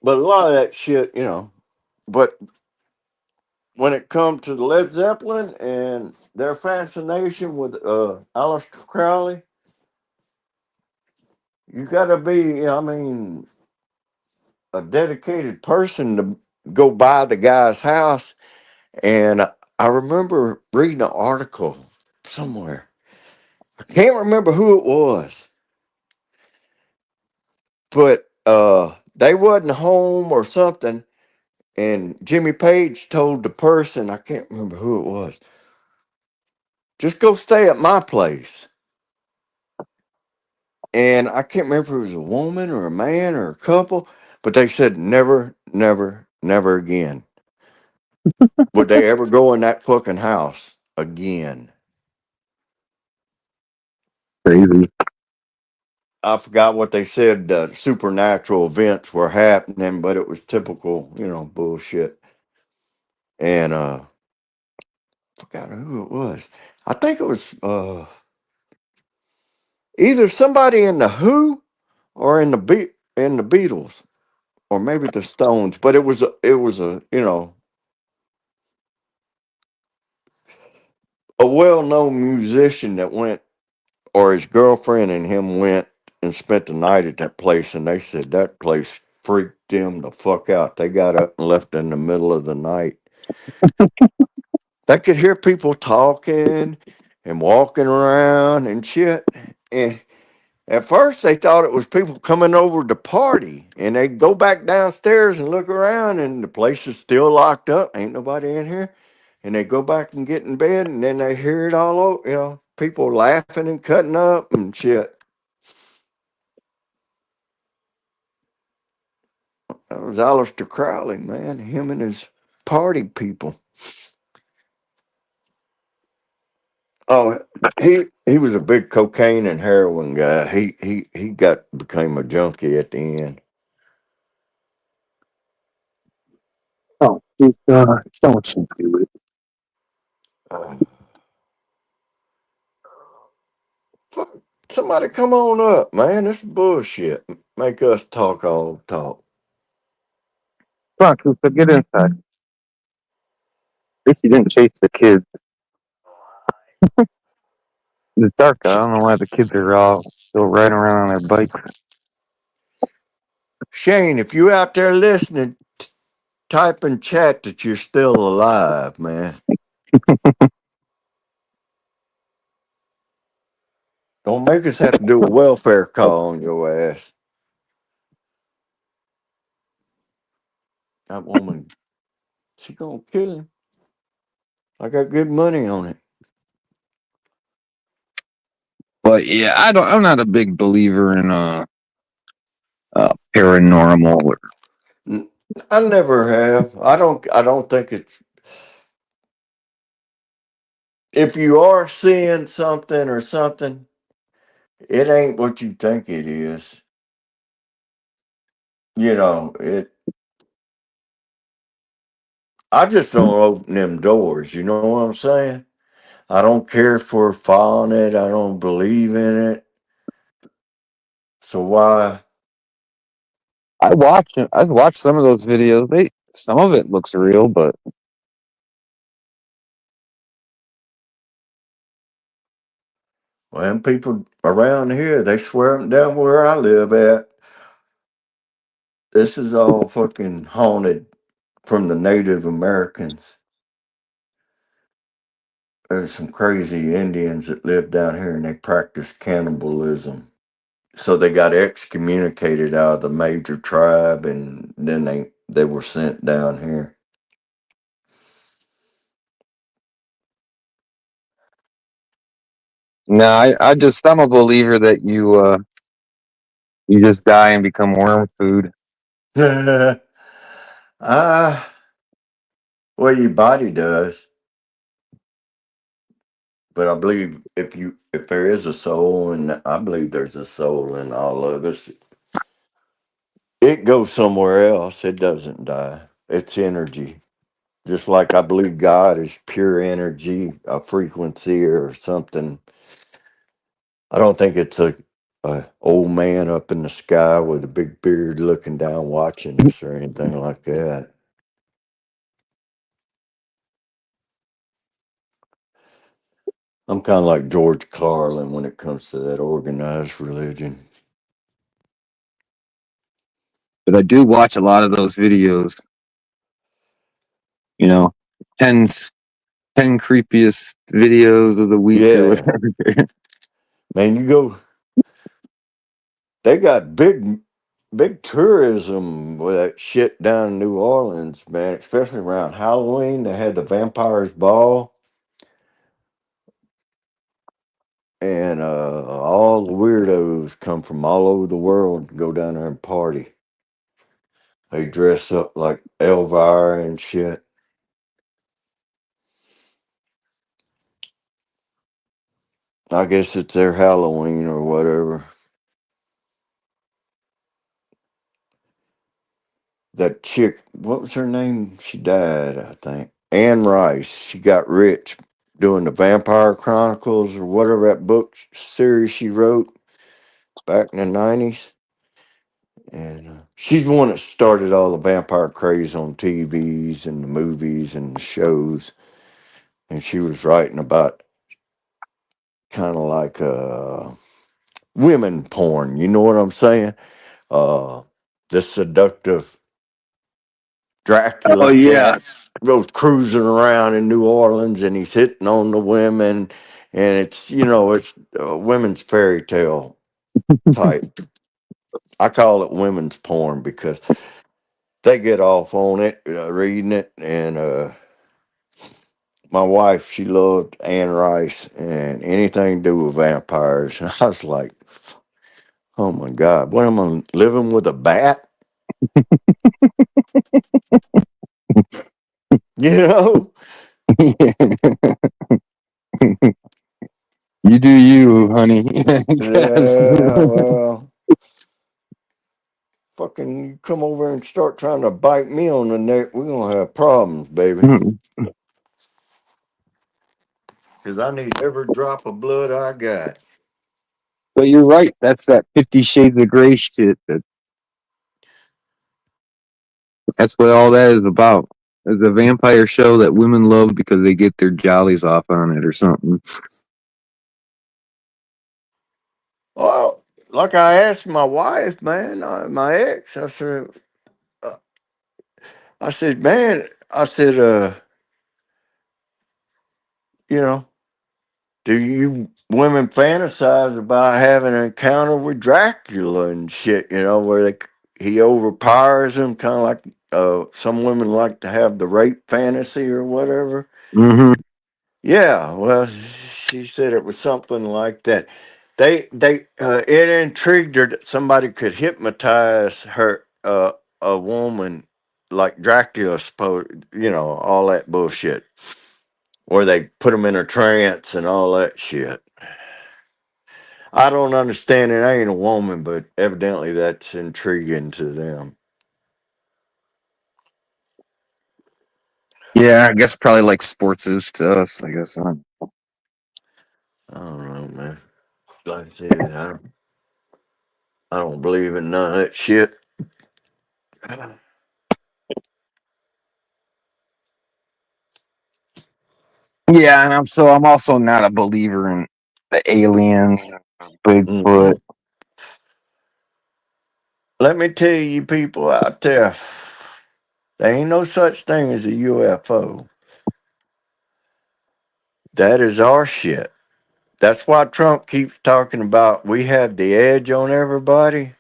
But a lot of that shit, but when it comes to the Led Zeppelin and their fascination with Aleister Crowley, you got to be, I mean, a dedicated person to go by the guy's house. And I remember reading an article somewhere. I can't remember who it was, but they wasn't home or something, and Jimmy Page told the person, I can't remember who it was, just go stay at my place. And I can't remember if it was a woman or a man or a couple, but they said never, never, never again would they ever go in that fucking house again. Crazy. I forgot what they said. Supernatural events were happening, but it was typical, bullshit. And forgot who it was. I think it was either somebody in the Who or in the Beatles or maybe the Stones. But it was a a well known musician that went, or his girlfriend and him went and spent the night at that place, and they said that place freaked them the fuck out. They got up and left in the middle of the night. They could hear people talking and walking around and shit. And at first they thought it was people coming over to party, and they'd go back downstairs and look around, and the place is still locked up. Ain't nobody in here. And they go back and get in bed, and then they hear it all over, people laughing and cutting up and shit. That was Aleister Crowley, man. Him and his party people. Oh, he was a big cocaine and heroin guy. He became a junkie at the end. Oh, don't you do it. Uh, fuck, somebody come on up, man. This is bullshit. Make us talk all the talk. Come on, Cooper, get inside. At least you didn't chase the kids. It's dark. I don't know why the kids are all still riding around on their bikes. Shane, if you out there listening, type in chat that you're still alive, man. Don't make us have to do a welfare call on your ass. That woman, she gonna kill him. I got good money on it. But yeah, I'm not a big believer in paranormal. I never have. I don't think it's. If you are seeing something or something, it ain't what you think it is. It. I just don't open them doors. You know what I'm saying? I don't care for following it. I don't believe in it. So why? I watched some of those videos. Some of it looks real, but Well, people around here, they swear up and down where I live at. This is all fucking haunted from the Native Americans. There's some crazy Indians that live down here and they practice cannibalism. So they got excommunicated out of the major tribe, and then they were sent down here. no, I'm a believer that you just die and become worm food. Ah, well, your body does, but I believe if there is a soul, and I believe there's a soul in all of us, it goes somewhere else. It doesn't die. It's energy. Just like I believe God is pure energy, a frequency or something. I don't think it's a old man up in the sky with a big beard looking down watching us or anything like that. I'm kind of like George Carlin when it comes to that organized religion. But I do watch a lot of those videos. You know, 10, 10 creepiest videos of the week or Yeah, whatever. man, they got big big tourism with that shit down in New Orleans, man, especially around Halloween. They had the Vampires Ball, and all the weirdos come from all over the world to go down there and party. They dress up like Elvira and shit. I guess it's their Halloween or whatever. That chick, what was her name? She died, I think. Anne Rice. She got rich doing the Vampire Chronicles or whatever that book series she wrote back in the 90s. And she's the one that started all the vampire craze on TVs and the movies and the shows. And she was writing about kind of like women porn. You know what I'm saying? Uh, the seductive Oh Dracula yeah. cat goes cruising around in New Orleans and he's hitting on the women. And it's, it's a women's fairy tale type. I call it women's porn because they get off on it, reading it. And my wife, she loved Anne Rice and anything to do with vampires. And I was like, oh my God, what am I living with a bat? You know? You do you, honey. Yes. Yeah, well, fucking you come over and start trying to bite me on the neck, we're gonna have problems, baby. Because I need every drop of blood I got. But you're right. That's that 50 Shades of Grey shit. That's what all that is about. It's a vampire show that women love because they get their jollies off on it or something. Well, like I asked my wife, man, my ex, uh, I said, man, I said, you know, do you women fantasize about having an encounter with Dracula and shit? Where he overpowers them, kind of like some women like to have the rape fantasy or whatever. Mm-hmm. Yeah, well, she said it was something like that. It intrigued her that somebody could hypnotize her, a woman like Dracula, all that bullshit, where they put them in a trance and all that shit. I don't understand it. I ain't a woman, but evidently that's intriguing to them. Yeah, I guess probably like sports is to us. I guess. I don't know, man. Like I said, I don't believe in none of that shit. Yeah, and I'm also not a believer in the aliens, Bigfoot. Mm-mm. Let me tell you, people out there, there ain't no such thing as a UFO. That is our shit. That's why Trump keeps talking about we have the edge on everybody.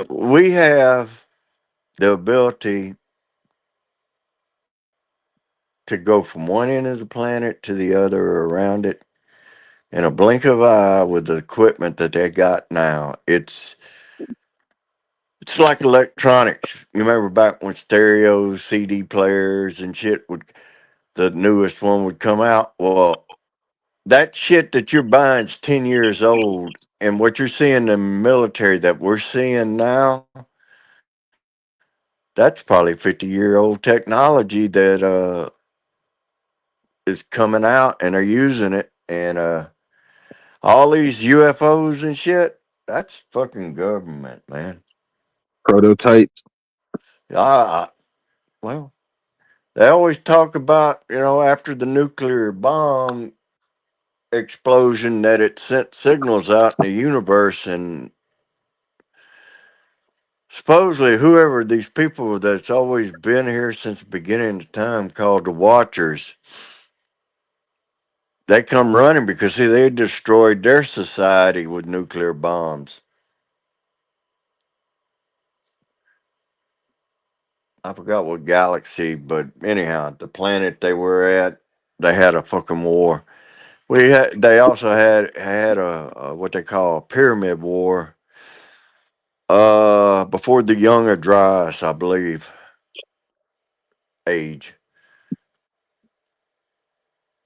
We have the ability to go from one end of the planet to the other around it in a blink of an eye with the equipment that they got now. It's like electronics. You remember back when stereos, CD players, and shit the newest one would come out? Well, that shit that you're buying is 10 years old. And what you're seeing in the military that we're seeing now, that's probably 50-year-old technology that is coming out and are using it. And all these UFOs and shit, that's fucking government, man. Prototypes. Ah, well, they always talk about, after the nuclear bomb explosion, that it sent signals out in the universe. And supposedly, whoever these people that's always been here since the beginning of time called the Watchers, they come running because, see, they destroyed their society with nuclear bombs. I forgot what galaxy, but anyhow, the planet they were at, they had a fucking war. They also had a what they call a pyramid war. Before the Young Adrias, I believe, age.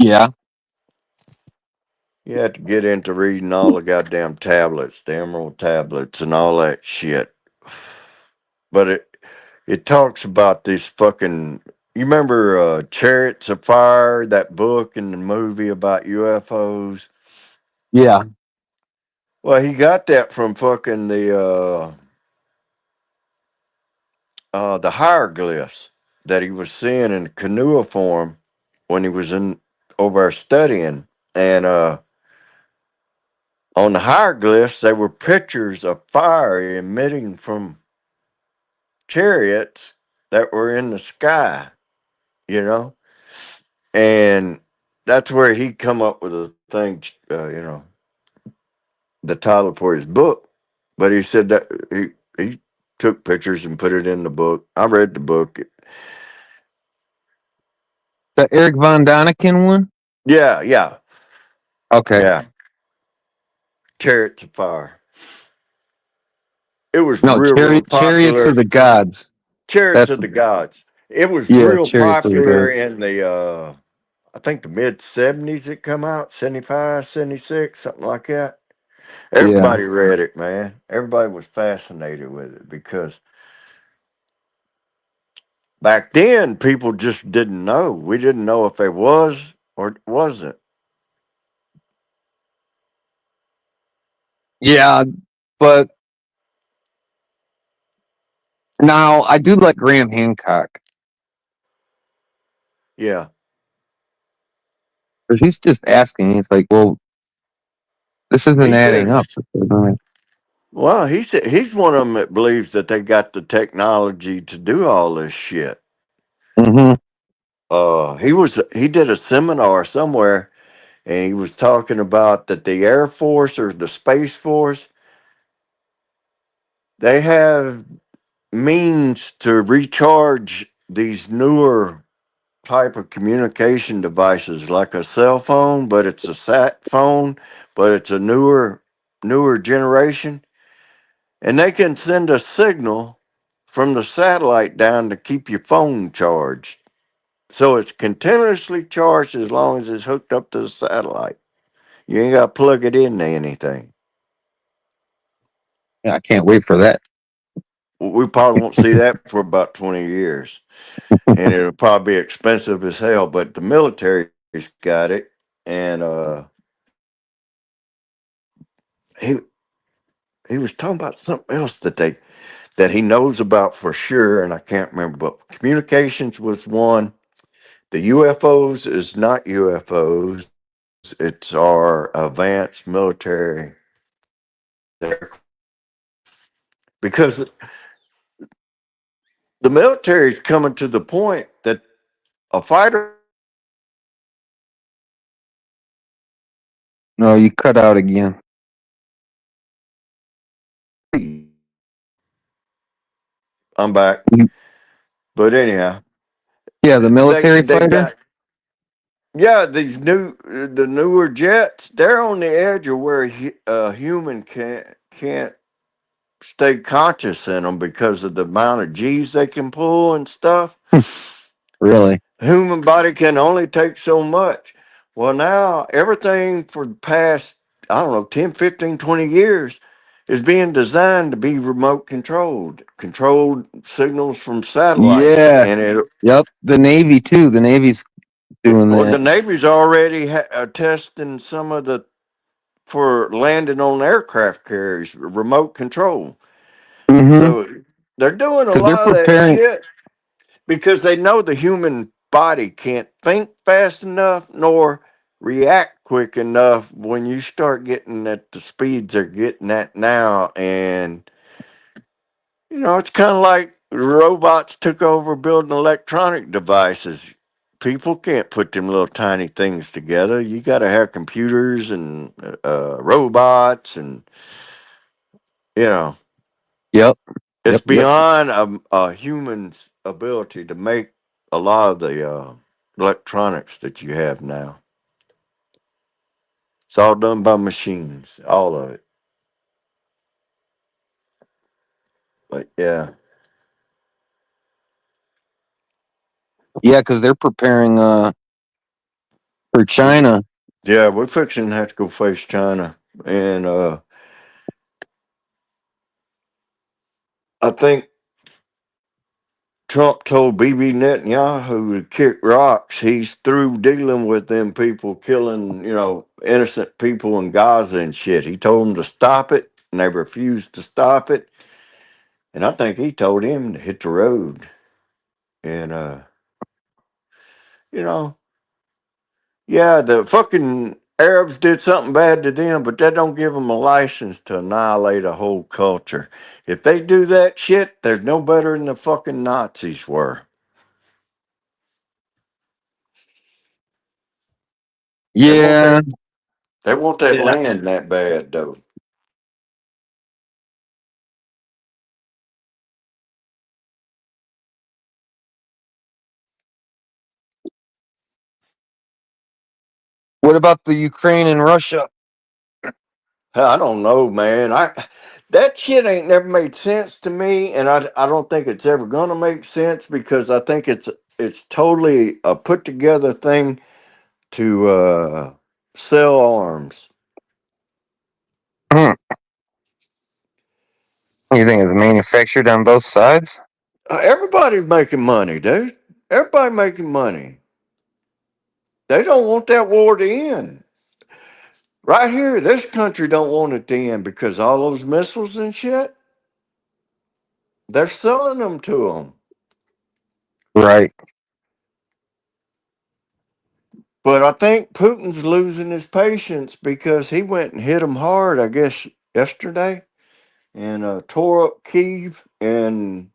Yeah. You had to get into reading all the goddamn tablets, the emerald tablets, and all that shit. But it talks about this fucking. You remember Chariots of Fire, that book and the movie about UFOs? Yeah. Well, he got that from fucking the hieroglyphs that he was seeing in cuneiform when he was in over there studying, and on the hieroglyphs they were pictures of fire emitting from chariots that were in the sky, you know, and that's where he come up with a thing, the title for his book. But he said that he took pictures and put it in the book. I read the book. The Eric Von Daniken one? Yeah, yeah, Okay. yeah. Chariots of Fire. It was No, real Chariots popular. of the Gods. Chariots That's of the Gods. It was yeah, real Chariots of the popular Gods. in the I think the mid 70s it come out, 75, 76, something like that. Yeah. Everybody read it, man. Everybody was fascinated with it because back then people just didn't know. We didn't know if it was or wasn't. Yeah, but now I do like Graham Hancock. Yeah. Because he's just asking. He's like, well, this isn't He adding says, up. well, he said he's one of them that believes that they got the technology to do all this shit. Mm-hmm. He did a seminar somewhere, and he was talking about that the Air Force or the Space Force, they have means to recharge these newer type of communication devices like a cell phone, but it's a sat phone, but it's a newer generation, and they can send a signal from the satellite down to keep your phone charged. So it's continuously charged as long as it's hooked up to the satellite. You ain't got to plug it into anything. Yeah, I can't wait for that. We probably won't see that for about 20 years. And it'll probably be expensive as hell, but the military's got it. And he he was talking about something else that he knows about for sure, and I can't remember, but communications was one. The UFOs is not UFOs, it's our advanced military aircraft. Because the military is coming to the point that a fighter. No, you cut out again. I'm back. You- But anyhow, Yeah, the military they fighter. got, yeah, the newer jets. They're on the edge of where a human can't stay conscious in them because of the amount of G's they can pull and stuff. Really? Human body can only take so much. Well, now everything for the past, I don't know, 10, 15, 20 years is being designed to be remote controlled signals from satellites. Yeah. And Yep. The Navy too. The Navy's doing the that. Navy's already testing some of the, for landing on aircraft carriers, remote control. Mm-hmm. So they're doing a Because they're lot of that preparing. shit because they know the human body can't think fast enough nor react quick enough when you start getting at the speeds they're getting at now. And it's kind of like robots took over building electronic devices. People can't put them little tiny things together. You got to have computers and robots and you know Yep. It's Yep. Yep. beyond a human's ability to make a lot of the electronics that you have now. It's all done by machines, all of it. But yeah, Yeah, because they're preparing for China. yeah, we're fixing to have to go face China, and I think Trump told Bibi Netanyahu to kick rocks. He's through dealing with them people killing, innocent people in Gaza and shit. He told them to stop it, and they refused to stop it. And I think he told him to hit the road. And you know, yeah, the fucking Arabs did something bad to them, but that don't give them a license to annihilate a whole culture. If they do that shit, there's no better than the fucking Nazis were. They want Yeah. that. They want that Yeah. land that bad, though. What about the Ukraine and Russia? I don't know, man. That shit ain't never made sense to me, and I don't think it's ever gonna make sense because I think it's totally a put together thing to sell arms. Hmm. You think it's manufactured on both sides? Everybody's making money, dude. Everybody making money. They don't want that war to end. Right here, this country don't want it to end because all those missiles and shit, they're selling them to them. Right. But I think Putin's losing his patience because he went and hit them hard, I guess, yesterday and tore up Kiev. And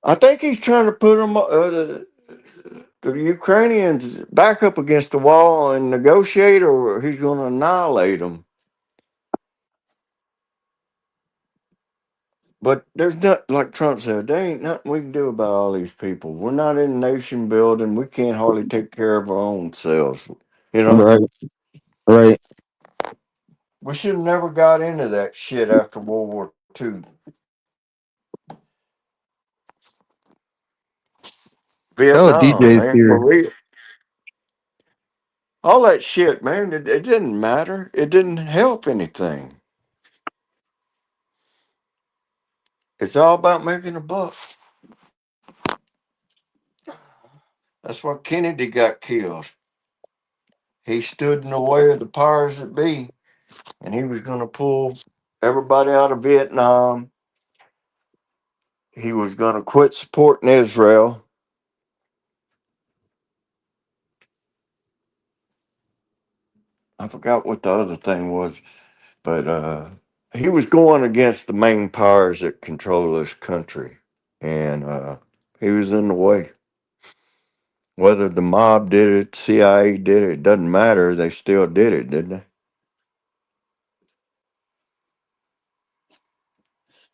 I think he's trying to put them, the Ukrainians back up against the wall and negotiate, or he's going to annihilate them. But there's not, like Trump said, there ain't nothing we can do about all these people. We're not in nation building. We can't hardly take care of our own selves. You know, Right. Right. we should have never got into that shit after World War II. Oh, Vietnam, DJ's man, here. Korea, all that shit, man. It didn't matter. It didn't help anything. It's all about making a buck. That's why Kennedy got killed. He stood in the way of the powers that be, and he was going to pull everybody out of Vietnam. He was going to quit supporting Israel. I forgot what the other thing was, but he was going against the main powers that control this country, and he was in the way. Whether the mob did it, CIA did it doesn't matter. They still did it, didn't they?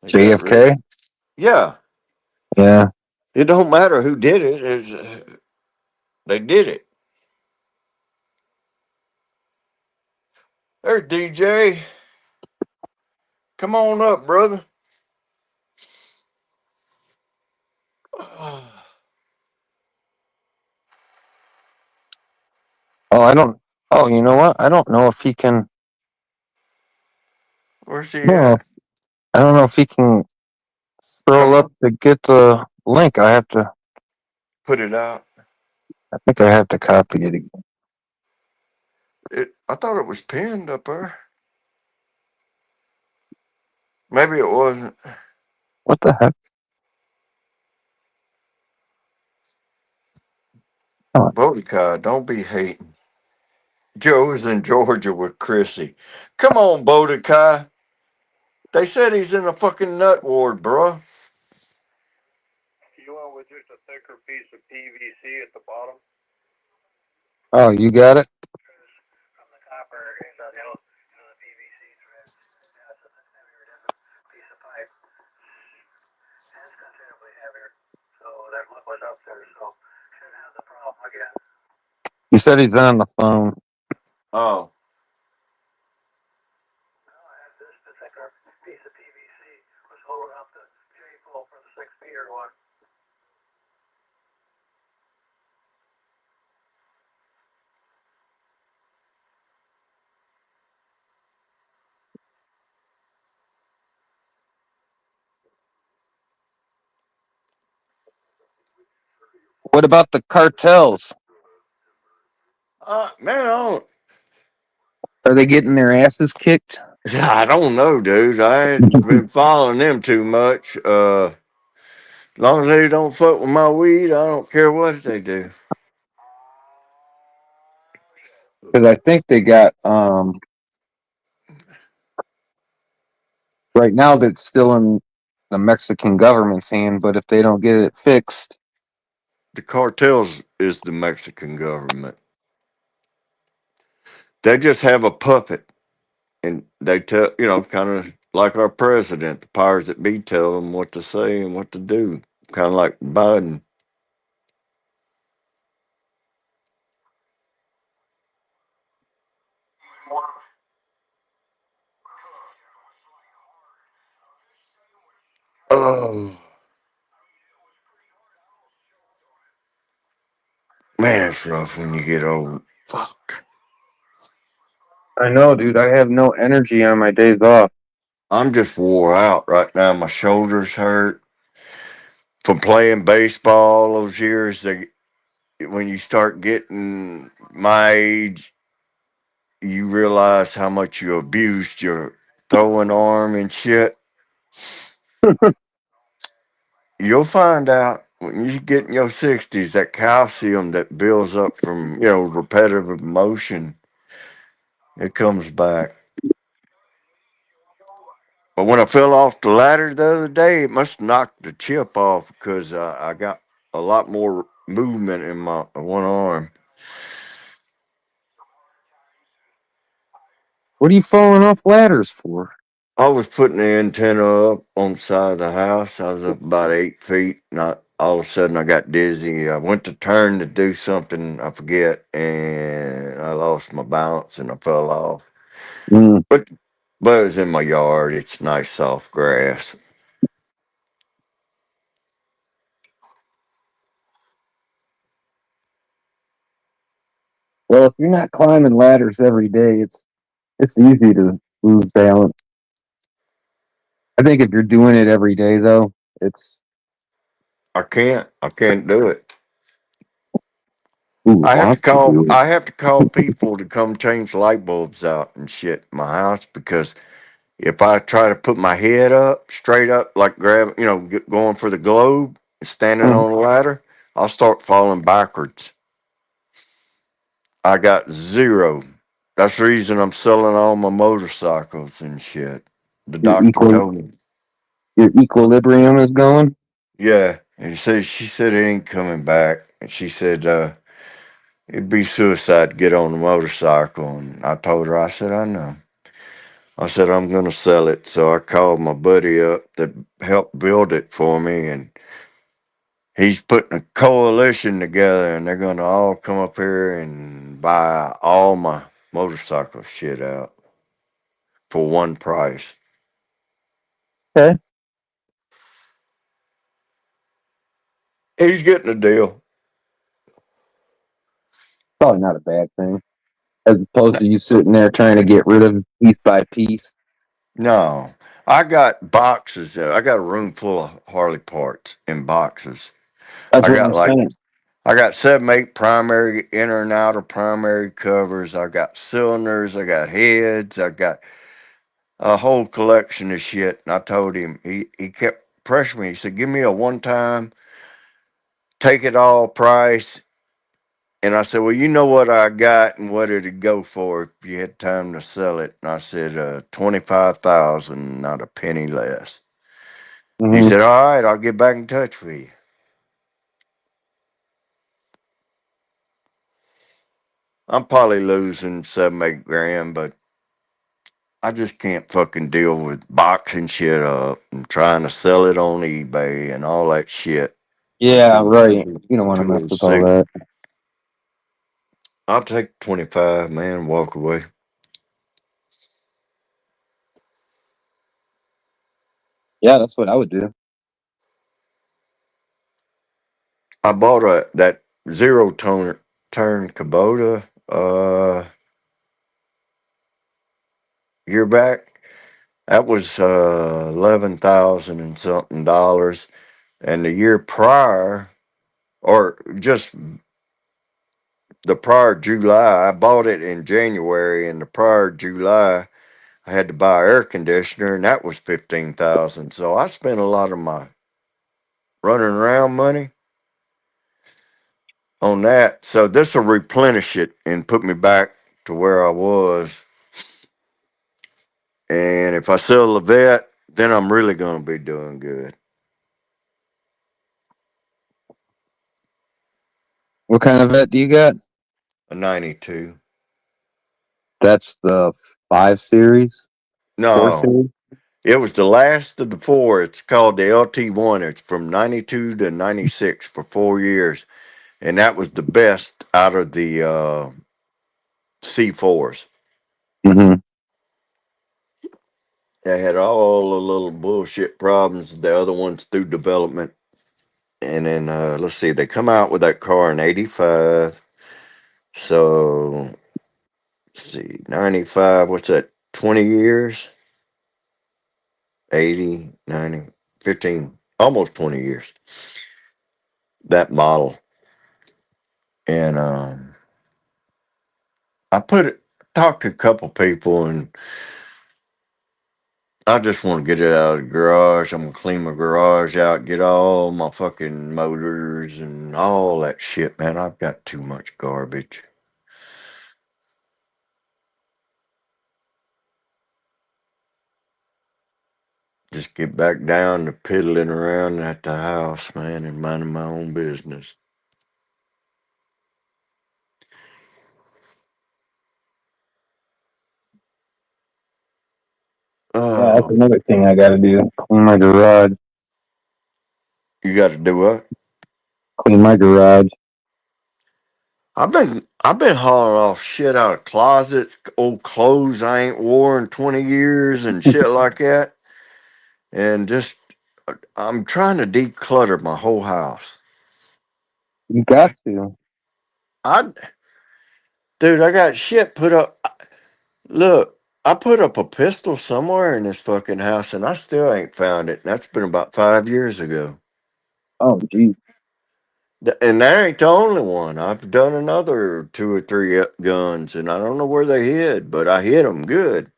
They got rid. JFK? Yeah, Yeah. it don't matter who did it. They did it. There's DJ. Come on up, brother. Oh, I don't. Oh, you know what? I don't know if he can. Where's I he don't know at? if, I don't know if he can scroll Come up on, to get the link. I have to. put it out. I think I have to copy it again. I thought it was pinned up there. Maybe it wasn't. What the heck? Oh, Bodicai, don't be hating. Joe's in Georgia with Chrissy. Come on, Bodicai. They said he's in a fucking nut ward, bro. oh, you got it. He said he's on the phone. Oh. What about the cartels? Man, Are they getting their asses kicked? I don't know, dude. I hadn't been following them too much. As long as they don't fuck with my weed, I don't care what they do. Because I think they got right now that's still in the Mexican government's hand, but if they don't get it fixed, The cartels is the Mexican government. They just have a puppet, and they tell, kind of like our president, the powers that be tell them what to say and what to do. Kind of like Biden. Oh, man, it's rough when you get old. Fuck. I know, dude. I have no energy on my days off. I'm just wore out right now. My shoulders hurt from playing baseball all those years. When you start getting my age, you realize how much you abused your throwing arm and shit. You'll find out when you get in your 60s that calcium that builds up from, repetitive motion, it comes back. But when I fell off the ladder the other day, it must knock the chip off because I got a lot more movement in my one arm. What are you falling off ladders for? I was putting the antenna up on the side of the house. I was up about 8 feet. All of a sudden, I got dizzy. I went to turn to do something, I forget, and I lost my balance and I fell off. Mm. But it was in my yard. It's nice, soft grass. Well, if you're not climbing ladders every day, it's easy to lose balance. I think if you're doing it every day, though, it's I can't do it. who wants to do it. I have to call people to come change light bulbs out and shit in my house because if I try to put my head up, straight up, like going for the globe, standing Mhm. on a ladder, I'll start falling backwards. I got zero. That's the reason I'm selling all my motorcycles and shit. The Your doctor told me. your equilibrium is going. Yeah. And she said it ain't coming back. And she said, it'd be suicide to get on the motorcycle. And I told her, I said, I know. I said, I'm going to sell it. So I called my buddy up that helped build it for me. And he's putting a coalition together and they're going to all come up here and buy all my motorcycle shit out for one price. Okay, He's getting a deal. probably not a bad thing, as opposed to you sitting there trying to get rid of piece by piece. No, I got boxes. I got a room full of Harley parts in boxes. That's I what I'm got like saying. I got 7, 8 primary inner and outer primary covers. I got cylinders. I got heads. I got a whole collection of shit. And I told him he kept pressuring me. He said, "Give me a one time, take it all price." And I said, "Well, you know what I got and what it'd go for if you had time to sell it." And I said, 25,000, not a penny less. He Hmm. said, "All right, I'll get back in touch with you." I'm probably losing 7, 8 grand, but I just can't fucking deal with boxing shit up and trying to sell it on eBay and all that shit Yeah, until right. You don't want to until mess it's with all sick. that. I'll take 25, man, and walk away. Yeah, that's what I would do. I bought that zero turn Kubota year back. That was 11,000 and something dollars. And the year prior, or just the prior July, I bought it in January, and the prior July I had to buy air conditioner, and that was 15,000. So I spent a lot of my running around money on that. So this will replenish it and put me back to where I was. And if I sell the vet, then I'm really going to be doing good. What kind of vet do you got? A 92. That's the 5 series, 4 No, series. it was the last of the four. It's called the LT1. It's from 92 to 96 for 4 years. And that was the best out of the C4s. Mm-hmm. They had all the little bullshit problems, the other ones through development. And then let's see, they come out with that car in 85. So let's see, 95, what's that? 20 years? 80, 90, 15, almost 20 years. That model. And I talked to a couple people, and I just want to get it out of the garage. I'm gonna clean my garage out, get all my fucking motors and all that shit, man. I've got too much garbage. Just get back down to piddling around at the house, man, and minding my own business. Yeah, that's Oh, another thing I got to do. Clean my garage. you got to do what? Clean my garage. I've been hauling off shit out of closets, old clothes I ain't wore in 20 years and shit like that. And just I'm trying to declutter my whole house. You got to. I Dude, I got shit put up. Look, I put up a pistol somewhere in this fucking house and I still ain't found it. That's been about 5 years ago. Oh, geez. And that ain't the only one. I've done another two or three guns, and I don't know where they hid, but I hit them good.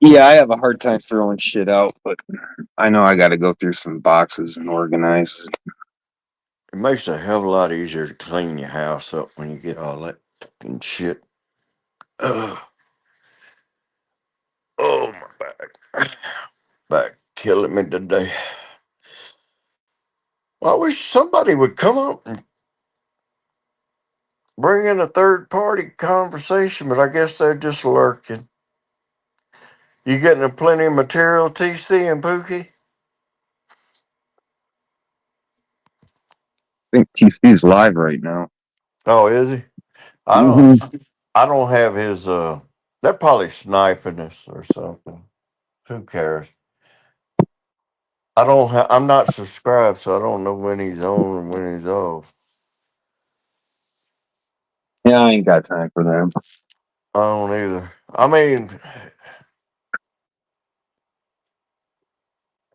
Yeah, I have a hard time throwing shit out, but I know I got to go through some boxes and organize. It makes it a hell of a lot easier to clean your house up when you get all that fucking shit. Ugh. Oh, my back. Back killing me today. I wish somebody would come up and bring in a third party conversation, but I guess they're just lurking. You getting plenty of material, TC and Pookie? I think TC's live right now. Oh, is he? I don't. Mm-hmm. I don't have his. They're probably sniping us or something. Who cares? I don't. I'm not subscribed, so I don't know when he's on and when he's off. Yeah, I ain't got time for them. I don't either. I mean,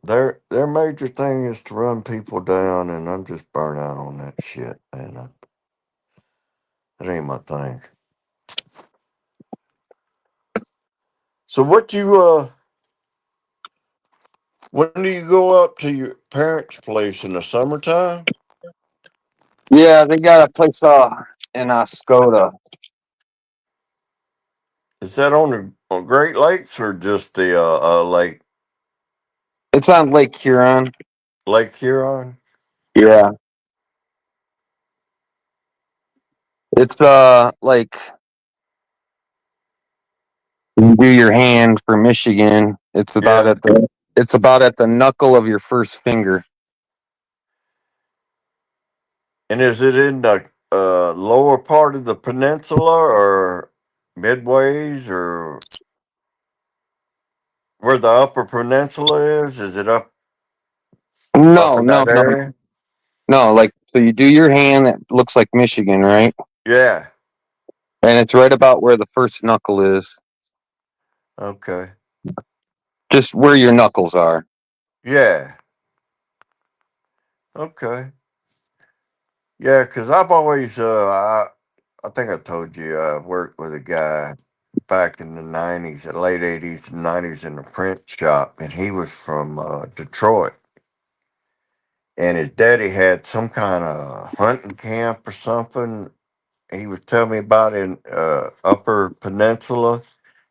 their major thing is to run people down, and I'm just burnt out on that shit, man. That ain't my thing. So what you when do you go up to your parents' place in the summertime? Yeah, they got a place in Oscoda. Is that on Great Lakes or just the It's on Lake Huron. Lake Huron? Yeah. It's like you do your hand for Michigan. It's about Yeah. at the It's about at the knuckle of your first finger. And is it in the lower part of the peninsula or midways or where the upper peninsula is? Is it up No, in no, that no, area? no. Like, so you do your hand that looks like Michigan, right? Yeah. And it's right about where the first knuckle is. Okay. Just where your knuckles are. Yeah. Okay. Yeah, because I've always I think I told you I worked with a guy back in the '90s, the late '80s and '90s in the print shop, and he was from Detroit. And his daddy had some kind of hunting camp or something. He was telling me about in Upper Peninsula,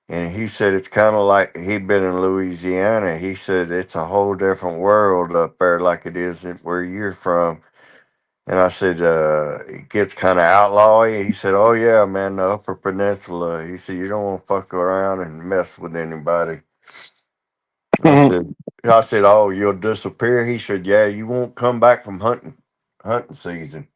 and he said it's kind of like he'd been in Louisiana. He said it's a whole different world up there, like it is where you're from. And I said, it gets kind of outlawy. He said, oh, yeah, man, the Upper Peninsula. He said, you don't want to fuck around and mess with anybody. I said, oh, you'll disappear. He said, yeah, you won't come back from hunting season.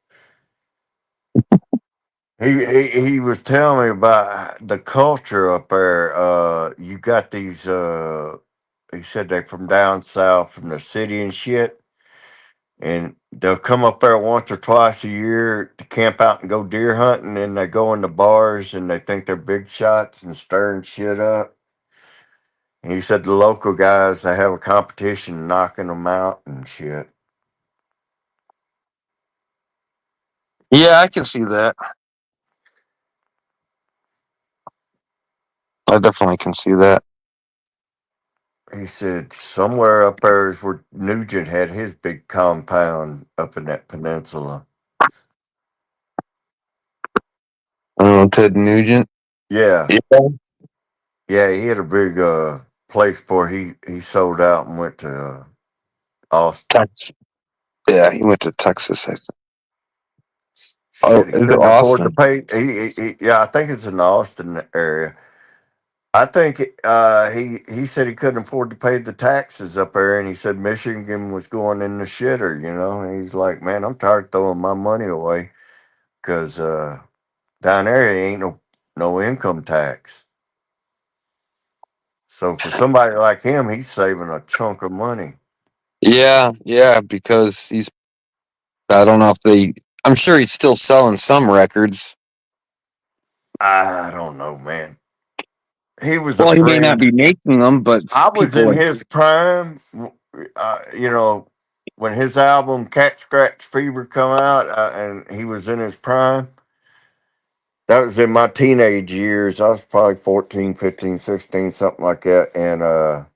He was telling me about the culture up there. You got these. He said they from down south, from the city and shit, and they'll come up there once or twice a year to camp out and go deer hunting, and they go in the bars and they think they're big shots and stirring shit up. And he said the local guys they have a competition knocking them out and shit. Yeah, I can see that. I definitely can see that. He said somewhere up there is where Nugent had his big compound up in that peninsula. Ted Nugent. Yeah, Yeah. yeah, he had a big place before he sold out and went to Austin. Texas. Yeah, he went to Texas. I think. Oh, Shit, he is it couldn't afford to Austin? pay. Yeah, I think it's in the Austin area. I think he said he couldn't afford to pay the taxes up there, and he said Michigan was going in the shitter. And he's like, man, I'm tired of throwing my money away because down there ain't no income tax. So for somebody like him, he's saving a chunk of money. Yeah, yeah, because he's. I don't know if they. I'm sure he's still selling some records. I don't know, man. He was a Well, he may not fringe. be making them, but I was people in like. his prime, when his album Cat Scratch Fever come out, and he was in his prime. That was in my teenage years. I was probably 14, 15, 16, something like that. And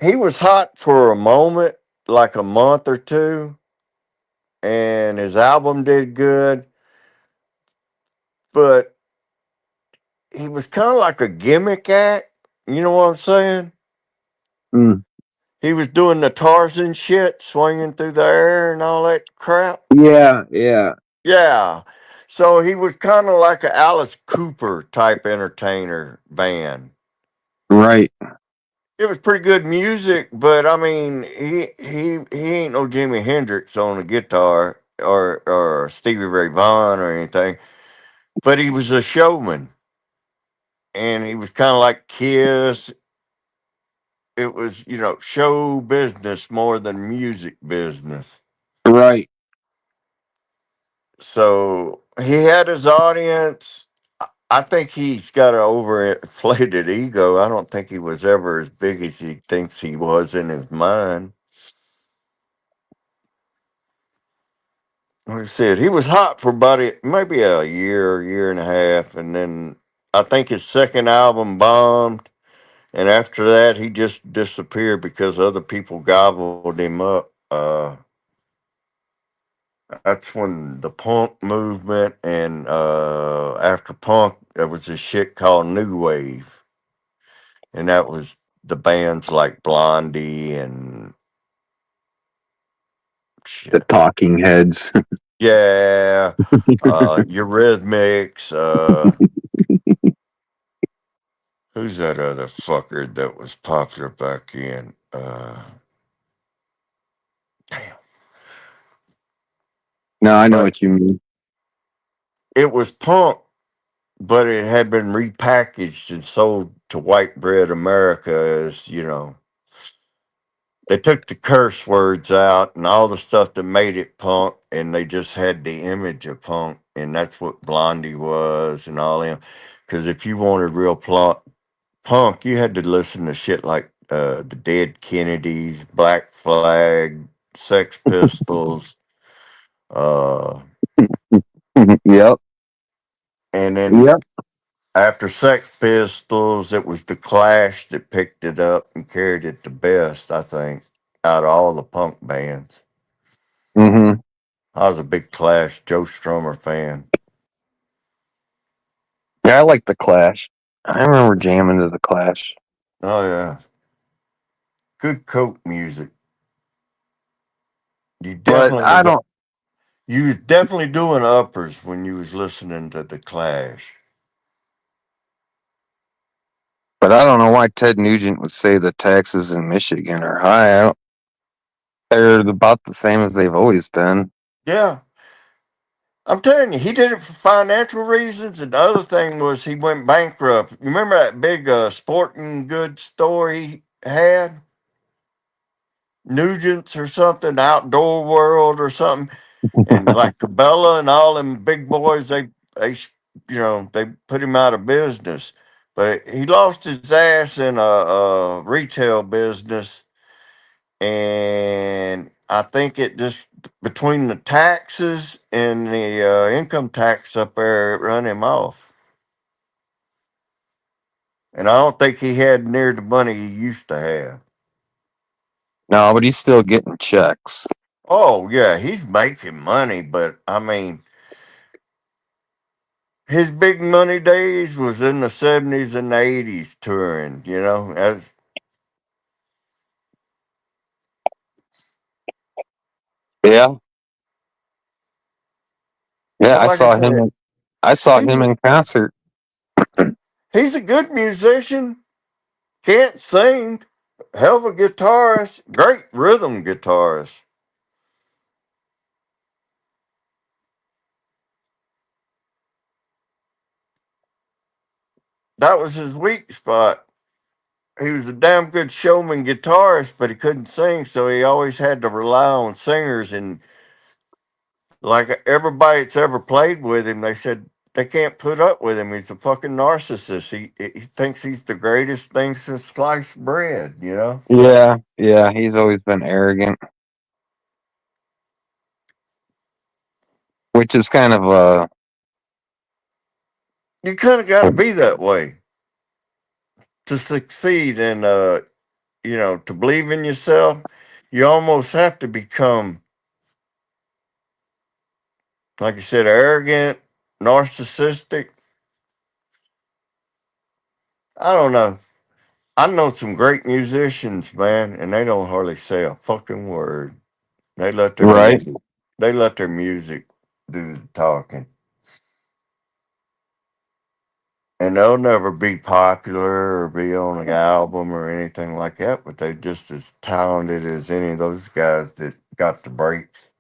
he was hot for a moment, like a month or two, and his album did good, but he was kind of like a gimmick act. You know what I'm saying? Mm, He was doing the Tarzan shit, swinging through the air and all that crap. yeah, yeah, Yeah. So he was kind of like a Alice Cooper type entertainer band. right, It was pretty good music, but I mean, he ain't no Jimi Hendrix on the guitar or Stevie Ray Vaughan or anything. But he was a showman, and he was kind of like Kiss. It was show business more than music business. right. So he had his audience. I think he's got an overinflated ego. I don't think he was ever as big as he thinks he was in his mind. Like I said, he was hot for about maybe a year and a half, and then I think his second album bombed, and after that he just disappeared because other people gobbled him up. That's when the punk movement and after punk there was this shit called new wave, and that was the bands like Blondie and The shit. Talking Heads. Yeah, Eurythmics. Who's that other fucker that was popular back in? Damn. No, I know But what you mean. it was punk, but it had been repackaged and sold to white bread America as, they took the curse words out and all the stuff that made it punk, and they just had the image of punk, and that's what Blondie was and all them. Because if you wanted real punk, you had to listen to shit like the Dead Kennedys, Black Flag, Sex Pistols, uh, Yep. and then Yep. after Sex Pistols, it was the Clash that picked it up and carried it the best, I think, out of all the punk bands. Hmm. I was a big Clash, Joe Strummer fan. Yeah, I like the Clash. I remember jamming to the Clash. Oh yeah, good coke music. You But definitely I was. don't. You was definitely doing uppers when you was listening to the Clash. But I don't know why Ted Nugent would say the taxes in Michigan are high. They're about the same as they've always been. Yeah, I'm telling you, he did it for financial reasons, and the other thing was he went bankrupt. You remember that big sporting goods store he had, Nugent's or something, Outdoor World or something, and like Cabela and all them big boys, they put him out of business. But he lost his ass in a retail business, and I think it just between the taxes and the income tax up there, it run him off. And I don't think he had near the money he used to have. No, but he's still getting checks. Oh yeah, he's making money, but I mean, his big money days was in the 70s and the 80s touring. As Yeah, yeah. but like I said, I saw he's him in concert. he's a good musician. Can't sing. Hell of a guitarist. Great rhythm guitarist. That was his weak spot. He was a damn good showman guitarist, but he couldn't sing, so he always had to rely on singers. And like everybody that's ever played with him, they said they can't put up with him. He's a fucking narcissist. He thinks he's the greatest thing since sliced bread. Yeah, yeah. He's always been arrogant, which is kind of You kind of got to be that way to succeed and to believe in yourself. You almost have to become, like I said, arrogant, narcissistic. I don't know. I know some great musicians, man, and they don't hardly say a fucking word. They let their right. music. They let their music do the talking, and they'll never be popular or be on an album or anything like that. But they just as talented as any of those guys that got the breaks.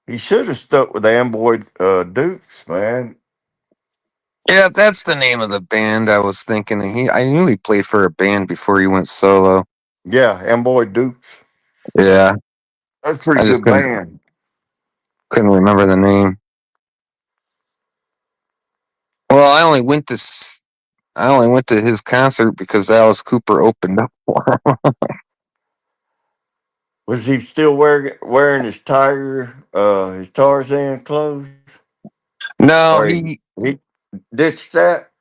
He should have stuck with Amboy Dukes, man. Yeah, that's the name of the band I was thinking. I knew he played for a band before he went solo. Yeah, Amboy Dukes. Yeah, That's a pretty I just good band. couldn't remember the name. Well, I only went to his concert because Alice Cooper opened up for him. Was he still wearing his Tarzan clothes? No, Or he ditched that?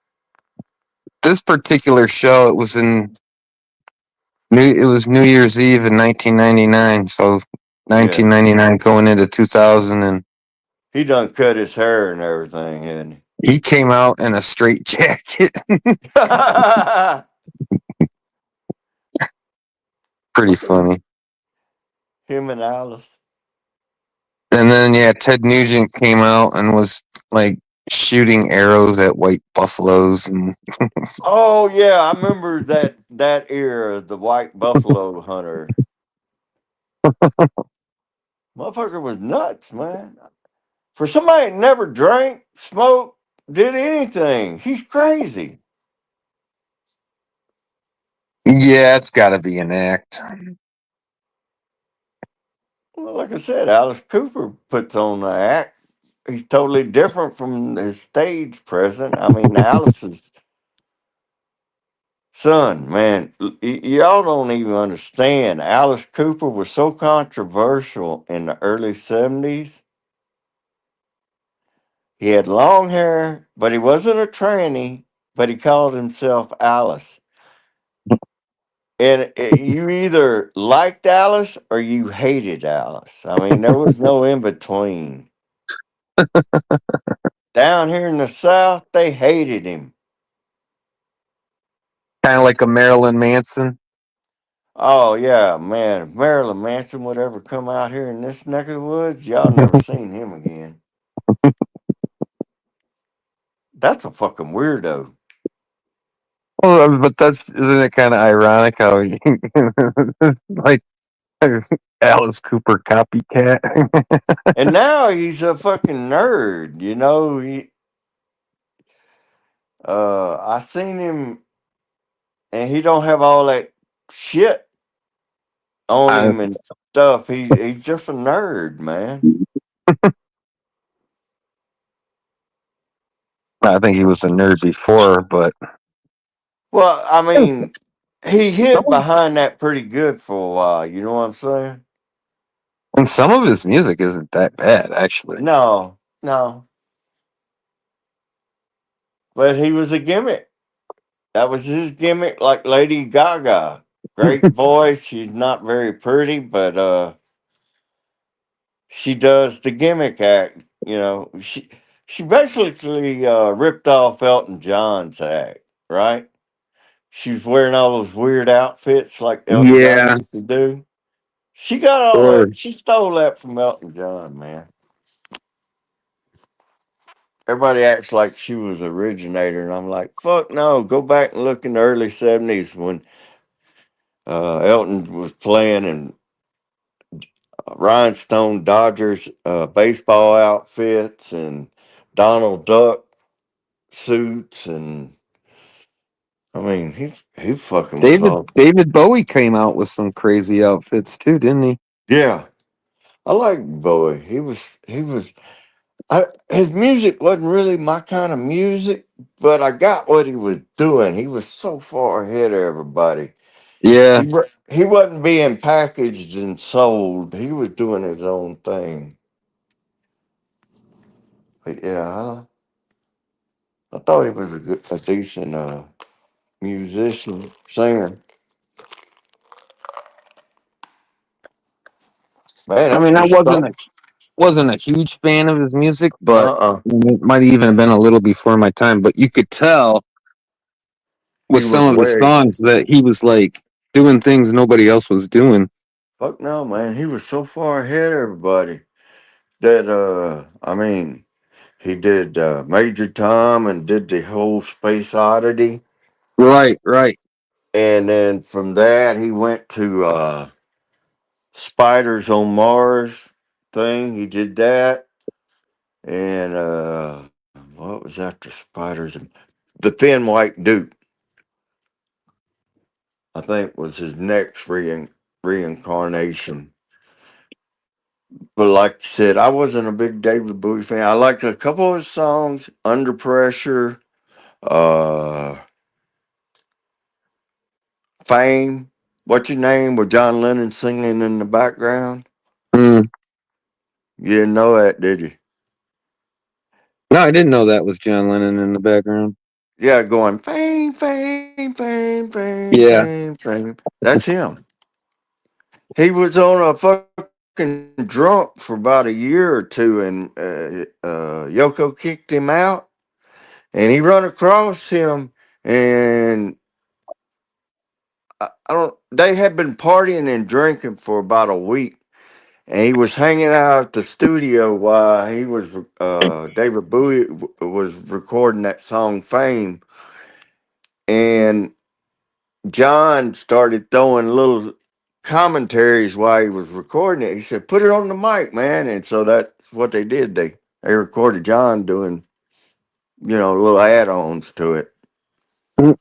this particular show it was New Year's Eve in 1999, so Yeah. 1999 going into 2000, and He done cut his hair and everything, hadn't he came out in a straight jacket. he? Pretty funny. Him and Alice. And And then yeah, Ted Nugent came out and was like shooting arrows at white buffaloes, and Oh yeah, I remember that era, the white buffalo hunter. Motherfucker was nuts, man. For somebody that never drank, smoked, did anything, he's crazy. yeah, it's got to be an act. Well, like I said, Alice Cooper puts on the act. He's totally different from his stage presence. I mean, Alice's son, man, y'all don't even understand. Alice Cooper was so controversial in the early 70s. He had long hair, but he wasn't a tranny, but he called himself Alice. And you either liked Alice or you hated Alice. I mean, there was no in between. Down here in the South, they hated him. Kind of like a Marilyn Manson. Oh yeah, man. If Marilyn Manson would ever come out here in this neck of the woods, y'all never seen him again. That's a fucking weirdo. Well, but that's isn't it kind of ironic how he, like Alice Cooper copycat? And now he's a fucking nerd, you know. I seen him and he don't have all that shit on I, him and stuff. He's just a nerd, man. I think he was a nerd before, but Well, I mean, he hid behind that pretty good for a while, you know what I'm saying? and some of his music isn't that bad actually. No, no. But he was a gimmick. That was his gimmick, like Lady Gaga. Great voice. She's not very pretty, but she does the gimmick act. You know, she basically ripped off Elton John's act, right? She's wearing all those weird outfits like Elton John Yeah, used to do. She got all sure. that. She stole that from Elton John, man. Everybody acts like she was the originator, and I'm like, fuck no. Go back and look in the early '70s when Elton was playing in rhinestone Dodgers baseball outfits and Donald Duck suits, and I mean, he fucking was David all. David Bowie came out with some crazy outfits too, didn't he? Yeah, I like Bowie. He was. His music wasn't really my kind of music, but I got what he was doing. He was so far ahead of everybody. Yeah, He wasn't being packaged and sold. He was doing his own thing. But yeah, I thought he was a decent musician, singer. Man, I that's mean, I the stuff. wasn't a huge fan of his music, but Uh-uh. it might even have been a little before my time. But you could tell with He was some of his way. songs that he was like doing things nobody else was doing. Fuck no, man. He was so far ahead of everybody that I mean, he did Major Tom and did the whole Space Oddity. Right, right. And then from that he went to Spiders on Mars thing. He did that. And what was after Spiders? The Thin White Duke, I think, was his next reincarnation. But like I said, I wasn't a big David Bowie fan. I liked a couple of his songs, Under Pressure, uh, Fame, What's Your Name, with John Lennon singing in the background. Mm. You didn't know that, did you? No, I didn't know that was John Lennon in the background. Yeah, going fame, fame, fame, fame, Yeah. fame, fame. That's him. He was on a fucking drunk for about a year or two, and Yoko kicked him out, and he run across him, and I don't. They had been partying and drinking for about a week, and he was hanging out at the studio while he was David Bowie was recording that song "Fame," and John started throwing little commentaries while he was recording it. He said, "Put it on the mic, man," and so that's what they did. They recorded John doing little add-ons to it. Mm.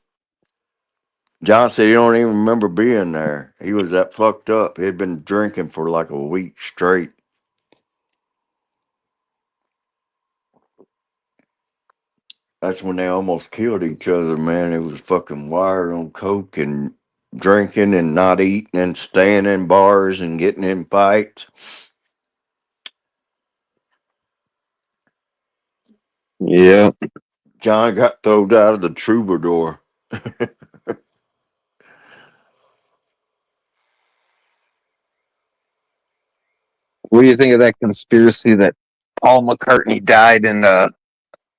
John said he don't even remember being there. He was that fucked up. He had been drinking for like a week straight. That's when they almost killed each other, man. It was fucking wired on coke and drinking and not eating and staying in bars and getting in fights. Yeah. John got thrown out of the Troubadour. What do you think of that conspiracy that Paul McCartney died and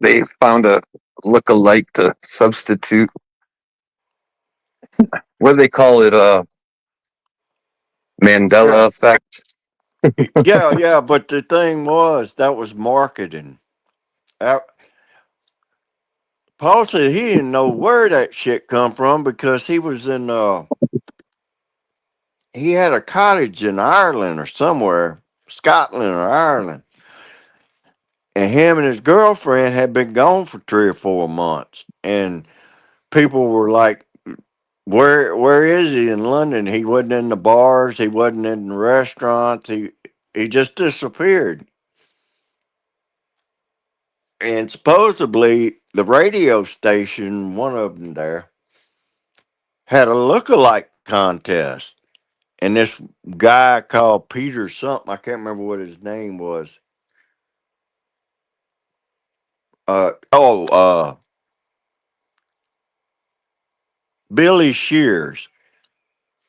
they found a look-alike to substitute? What do they call it? Mandela effect. Yeah, but the thing was that was marketing. Uh, Paul said he didn't know where that shit come from because he was in he had a cottage in Ireland or somewhere, Scotland or Ireland. And him and his girlfriend had been gone for 3 or 4 months. And people were like, where is he in London? He wasn't in the bars, he wasn't in the restaurants, he just disappeared. And supposedly the radio station, one of them there, had a look-alike contest. And this guy called Peter something, I can't remember what his name was. Billy Shears.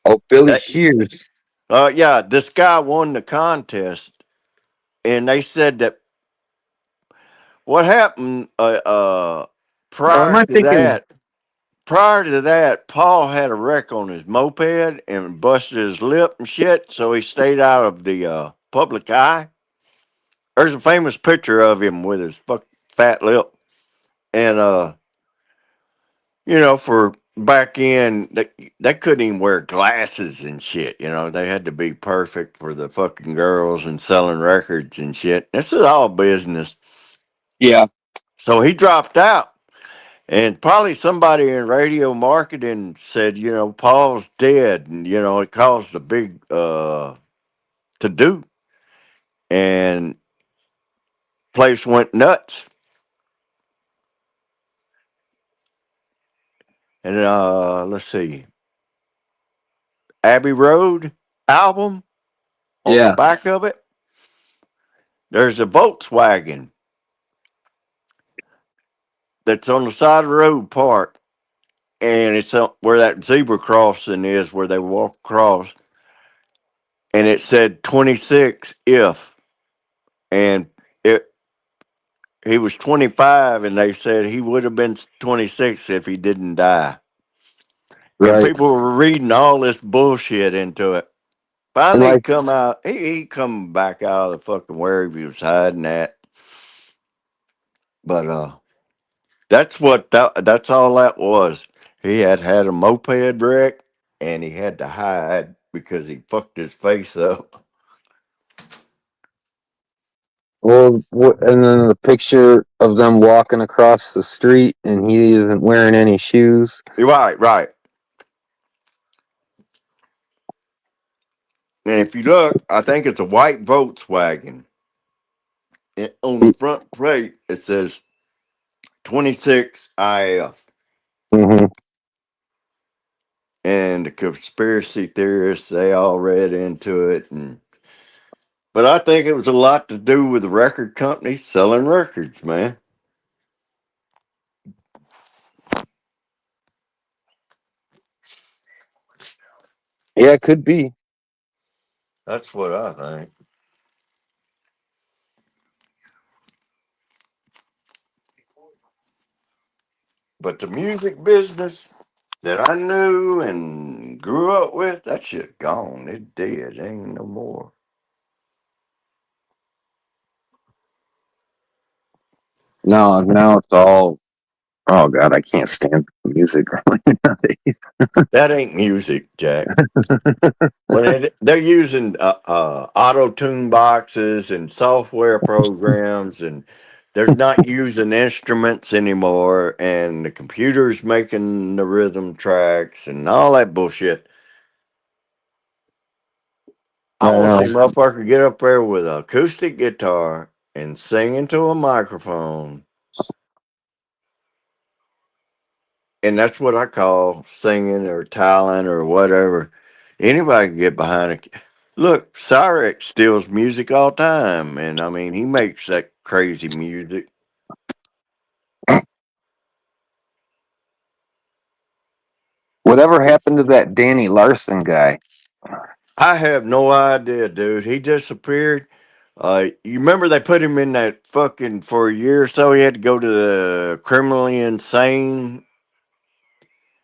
Oh, Billy Uh, Shears. yeah, this guy won the contest, and they said that what happened Oh, am prior I to thinking? that. Prior to that, Paul had a wreck on his moped and busted his lip and shit, so he stayed out of the public eye. There's a famous picture of him with his fat lip, and for back in, they couldn't even wear glasses and shit. They had to be perfect for the fucking girls and selling records and shit. This is all business. Yeah. So he dropped out. And probably somebody in radio marketing said, Paul's dead. And, it caused a big to do. And place went nuts. And let's see. Abbey Road album on the Yeah. back of it, there's a Volkswagen that's on the side of the road parked, and it's up where that zebra crossing is, where they walk across, and it said 26 if, and it he was 25, and they said he would have been 26 if he didn't die. And Right. people were reading all this bullshit into it. And Finally, he like, come out. He come back out of the fucking where he was hiding at. But that's all that was. He had a moped wreck, and he had to hide because he fucked his face up. well, and then the picture of them walking across the street, and he isn't wearing any shoes. Right, right. And if you look, I think it's a white Volkswagen. On the front plate, it says 26 IF. Mm-hmm. And the conspiracy theorists, they all read into it. But I think it was a lot to do with the record company selling records, man. Yeah, it could be. That's what I think. But the music business that I knew and grew up with, that shit gone. It's dead. Ain't no more. No, now it's all. Oh God, I can't stand music. That ain't music, Jack. When they're using auto tune boxes and software programs, and they're not using instruments anymore, and the computer's making the rhythm tracks and all that bullshit. I I want to know. see motherfucker get up there with an acoustic guitar and sing into a microphone. And that's what I call singing or talent or whatever. Anybody can get behind it. Look, Cyrex steals music all the time, and I mean he makes that crazy music. Whatever happened to that Danny Larson guy? I have no idea, dude. He disappeared. You remember they put him in that fucking for a year or so. He had to go to the criminally insane.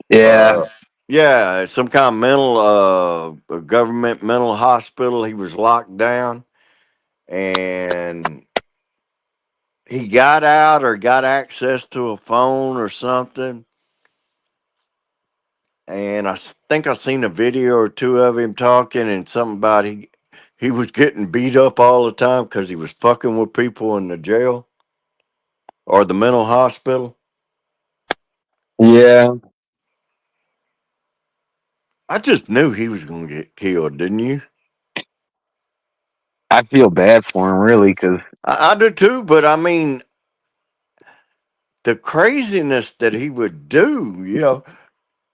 Yeah, Uh, yeah, some kind of mental, a government mental hospital. He was locked down, and he got out or got access to a phone or something. And think I seen a video or two of him talking and something about he was getting beat up all the time because he was fucking with people in the jail or the mental hospital. yeah. I just knew he was gonna get killed, didn't you? I feel bad for him, really, because I do too, but I mean the craziness that he would do,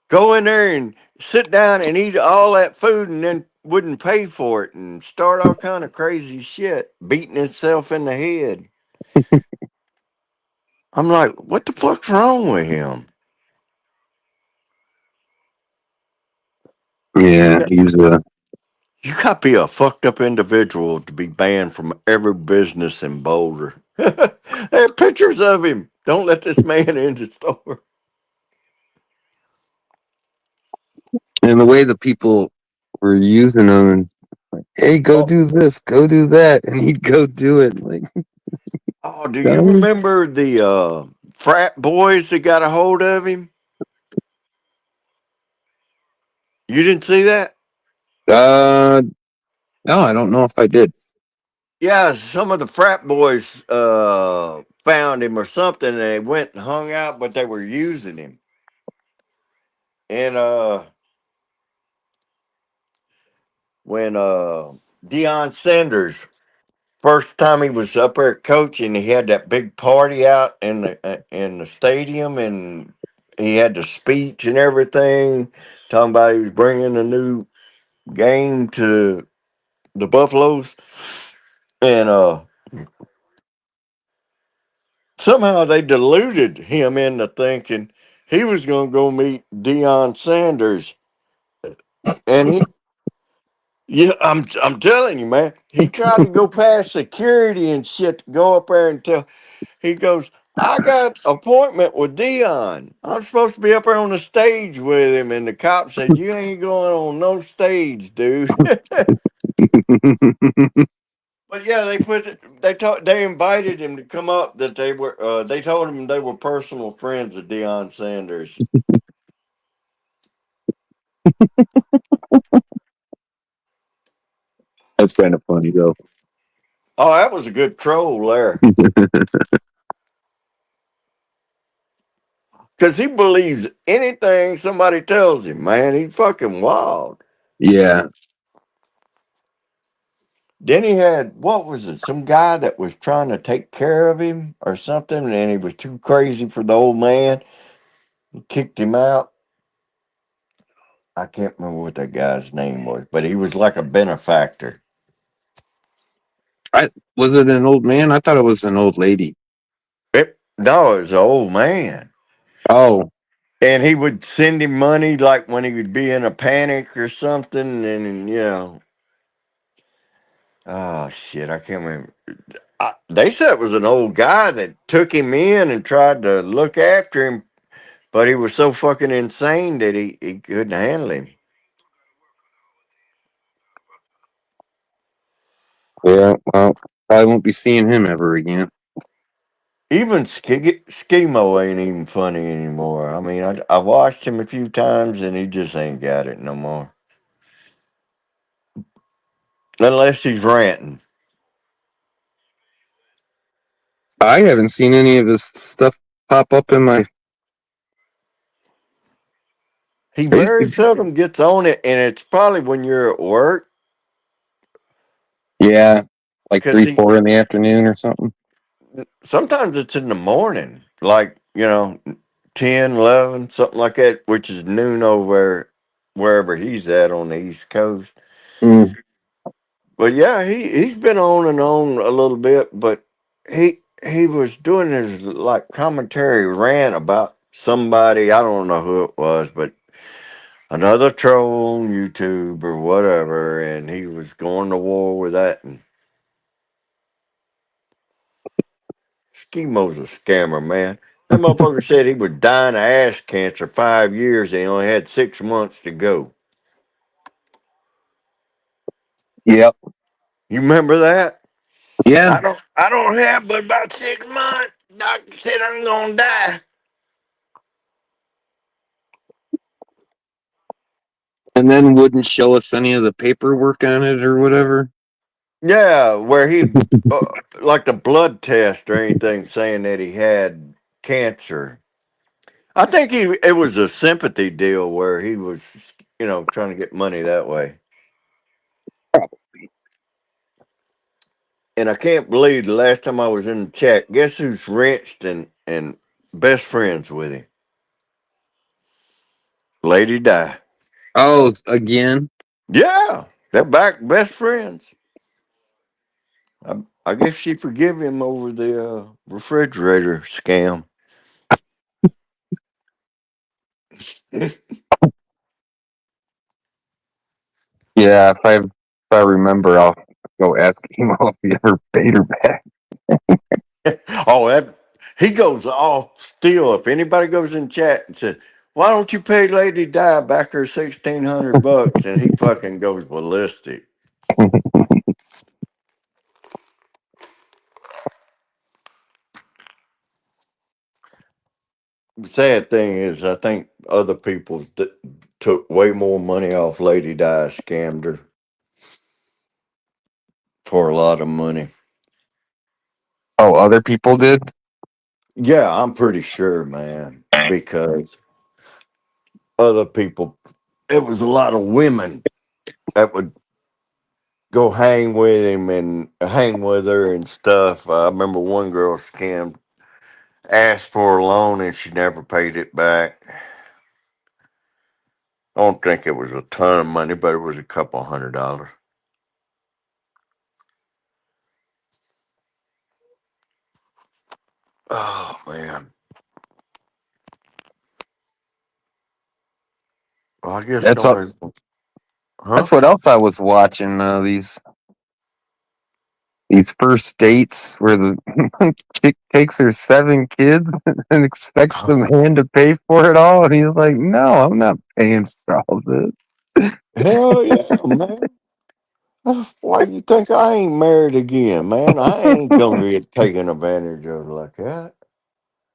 go in there and sit down and eat all that food and then wouldn't pay for it and start all kind of crazy shit, beating himself in the head. I'm like, what the fuck's wrong with him? yeah, Yeah. he's You got to be a fucked up individual to be banned from every business in Boulder. They have pictures of him. Don't let this man in the store. and the way the people were using him. And, like, hey, go Oh, do this, go do that, and he'd go do it. Like, oh, do you remember the frat boys that got a hold of him? You didn't see that? uh, no, I don't know if I did. Yeah, some of the frat boys found him or something, and they went and hung out, but they were using him. And when Deion Sanders first time he was up there coaching, he had that big party out in the stadium, and he had the speech and everything, talking about he was bringing a new game to the Buffaloes, and somehow they deluded him into thinking he was going to go meet Deion Sanders, and yeah, I'm telling you, man, he tried to go past security and shit to go up there and tell. He goes, I got appointment with Dion. I'm supposed to be up there on the stage with him. And the cop said, you ain't going on no stage, dude. But yeah, they invited him to come up that they told him they were personal friends of Deion Sanders. That's kind of funny though. Oh, that was a good troll there. Because he believes anything somebody tells him, man. He's fucking wild. Yeah, Then he had, what was it? Some guy that was trying to take care of him or something, and he was too crazy for the old man. He kicked him out. I can't remember what that guy's name was, but he was like a benefactor. I was it an old man? I thought it was an old lady. No, it was an old man. Oh, And he would send him money like when he would be in a panic or something. And, oh shit, I can't remember. They said it was an old guy that took him in and tried to look after him, but he was so fucking insane that he couldn't handle him. yeah. Well, I won't be seeing him ever again. Even Schemo ain't even funny anymore. I mean, I watched him a few times and he just ain't got it no more. Unless he's ranting. I haven't seen any of his stuff pop up in my He very Facebook. seldom gets on it, and it's probably when you're at work Yeah, like because 3, 4 in the afternoon or something. sometimes it's in the morning, like, 10, 11, something like that, which is noon over wherever he's at on the East Coast. Mm. But yeah, he's been on and on a little bit, but he was doing his like commentary rant about somebody, I don't know who it was, but another troll on YouTube or whatever, and he was going to war with that. And Schemo's a scammer, man. That motherfucker said he was dying of ass cancer 5 years and he only had 6 months to go. Yep. You remember that? Yeah. I don't have but about 6 months. Doctor said I'm gonna die. And then wouldn't show us any of the paperwork on it or whatever. Yeah, where he like the blood test or anything saying that he had cancer. I think it was a sympathy deal where he was, trying to get money that way. And I can't believe the last time I was in the chat, guess who's wrenched and best friends with him? Lady Di. Oh, again. Yeah, they're back best friends. I guess she forgive him over the refrigerator scam. Yeah, if I remember, I'll go ask him if he ever paid her back. Oh, that he goes off still. If anybody goes in chat and says, "Why don't you pay Lady Di back her $1,600?" and he fucking goes ballistic. The sad thing is, I think other people took way more money off Lady Di, scammed her for a lot of money. Oh, other people did? Yeah, I'm pretty sure, man, because other people, it was a lot of women that would go hang with him and hang with her and stuff. I remember one girl scammed, asked for a loan and she never paid it back. I don't think it was a ton of money, but it was a couple $100. Oh man. Well, I guess That's all, nobody's. Huh? that's what else I was watching. These first dates where the chick takes her 7 kids and expects the man to pay for it all, and he's like, "No, I'm not paying for all this." Hell yeah, man. Why you think I ain't married again, man? I ain't gonna get taken advantage of like that.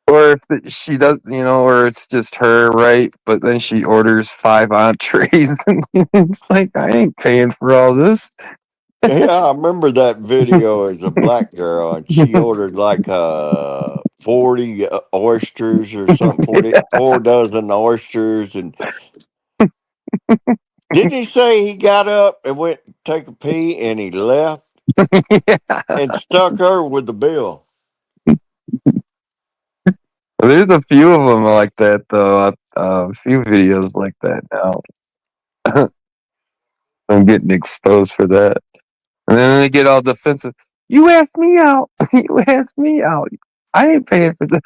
Or if she does, or it's just her, right? But then she orders 5 entrees, and it's like, I ain't paying for all this. Yeah, I remember that video as a black girl, and she ordered like 40 oysters or something, 44 dozen oysters. And didn't he say he got up and went to take a pee and he left Yeah. and stuck her with the bill? There's a few of them like that, though. A few videos like that now. I'm getting exposed for that. And then they get all defensive. You asked me out. You asked me out. I ain't paying for this.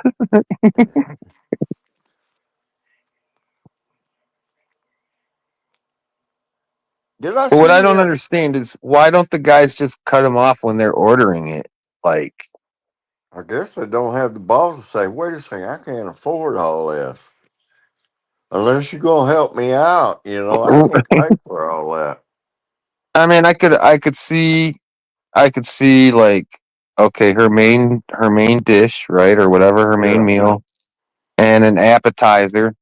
Did I But what I see? don't understand is why don't the guys just cut them off when they're ordering it? Like, I guess they don't have the balls to say, wait a second, I can't afford all this. Unless you're going to help me out, I ain't going to pay for all that. I mean, I could see like okay, her main dish, right, or whatever her main Yeah. meal, and an appetizer.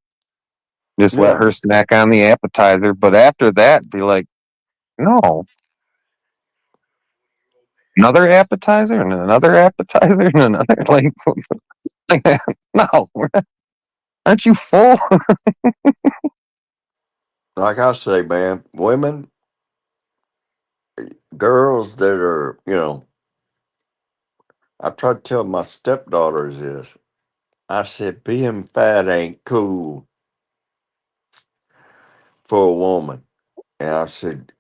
Just let Yeah. her snack on the appetizer, but after that, be like, no, another appetizer and another appetizer and another like no, aren't you full? Like I say, man, women, girls that are, I try to tell my stepdaughters this. I said, being fat ain't cool for a woman. And I said,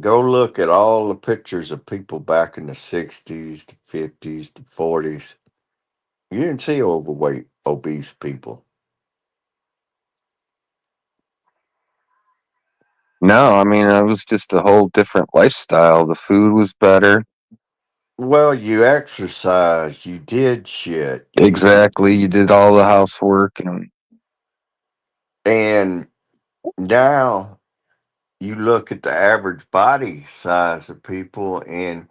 go look at all the pictures of people back in the 60s, the 50s, the 40s. You didn't see overweight, obese people. No, I mean it was just a whole different lifestyle. The food was better. Well, you exercised, you did shit. Exactly. You did all the housework and And now you look at the average body size of people, and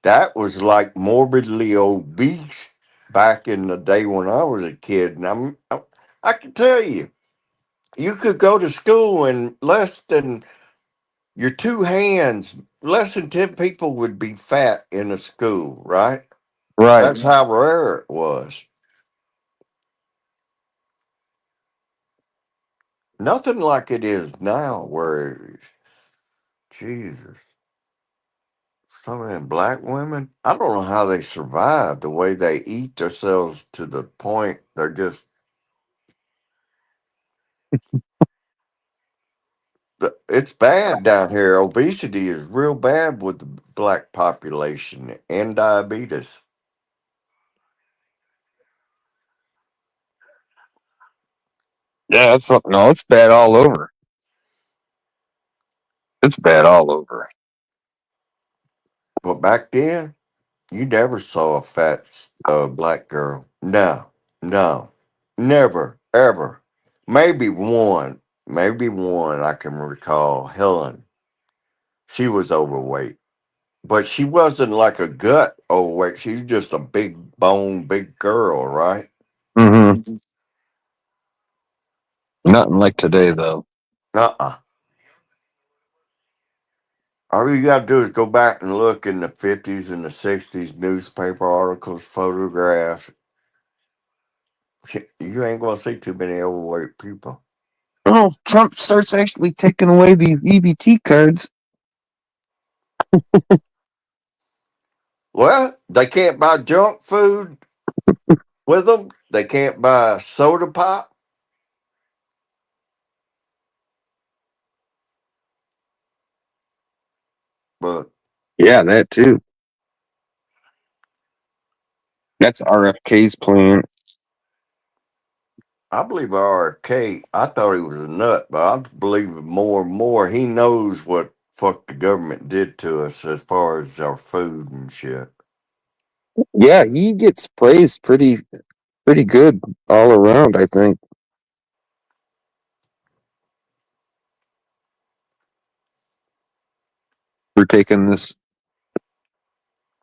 that was like morbidly obese back in the day when I was a kid. And I can tell you, you could go to school and less than your two hands, less than 10 people would be fat in a school, right? right. That's how rare it was. Nothing like it is now, where, Jesus, some of them black women, I don't know how they survive the way they eat themselves to the point they're just, it's bad down here. Obesity is real bad with the black population and diabetes. Yeah, it's bad all over. It's bad all over. But back then, you never saw a fat black girl. No, no, never, ever. Maybe one I can recall. Helen, she was overweight, but she wasn't like a gut overweight. She was just a big bone, big girl, right? Mm-hmm. Nothing like today though. Uh-uh. All you got to do is go back and look in the 50s and the 60s newspaper articles, photographs. You ain't going to see too many overweight people. Oh, Trump starts actually taking away these EBT cards. Well, they can't buy junk food with them. They can't buy soda pop. But Yeah, that too. That's RFK's plan. I believe RFK, I thought he was a nut, but I'm believing more and more he knows what fuck the government did to us as far as our food and shit. Yeah, he gets praised pretty good all around, I think, for taking this.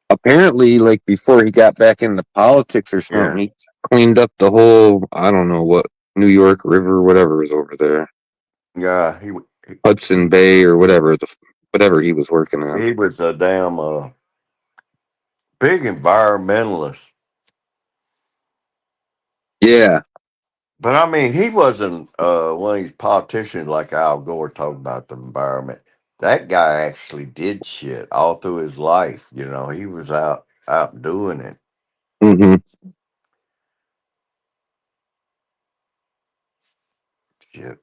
Apparently, like before he got back into politics or something, Yeah. he cleaned up the whole, I don't know what, New York River, whatever is over there, Yeah, Hudson Bay or whatever, whatever he was working on. he was a damn big environmentalist. Yeah. But I mean, he wasn't one of these politicians like Al Gore talking about the environment. That guy actually did shit all through his life. He was out doing it. Mm-hmm. Shit.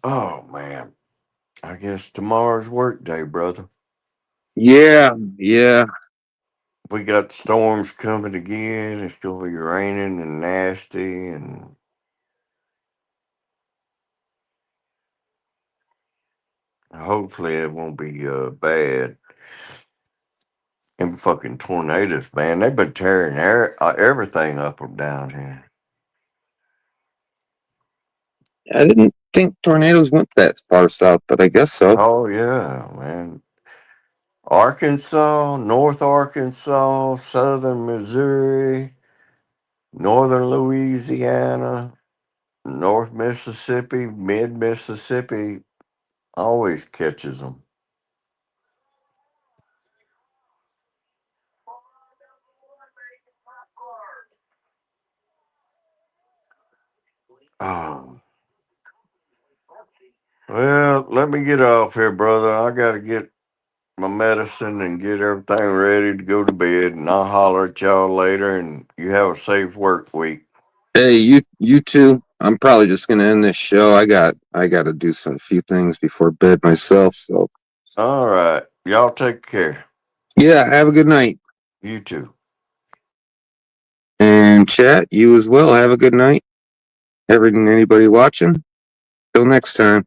Oh man, I guess tomorrow's work day, brother. Yeah. Yeah. We got storms coming again. It's gonna be raining and nasty, and hopefully it won't be bad. And fucking tornadoes, man. They've been tearing everything up and down here. I didn't think tornadoes went that far south, but I guess so. Oh yeah, man. Arkansas, North Arkansas, Southern Missouri, Northern Louisiana, North Mississippi, Mid Mississippi always catches them. Oh. Well, let me get off here, brother. I got to get my medicine and get everything ready to go to bed, and I'll holler at y'all later. And you have a safe work week. Hey, you too. I'm probably just gonna end this show. I got to do some few things before bed myself. So All right, y'all take care. yeah, have a good night. You too. And chat, you as well. Have a good night. Anybody watching? Till next time.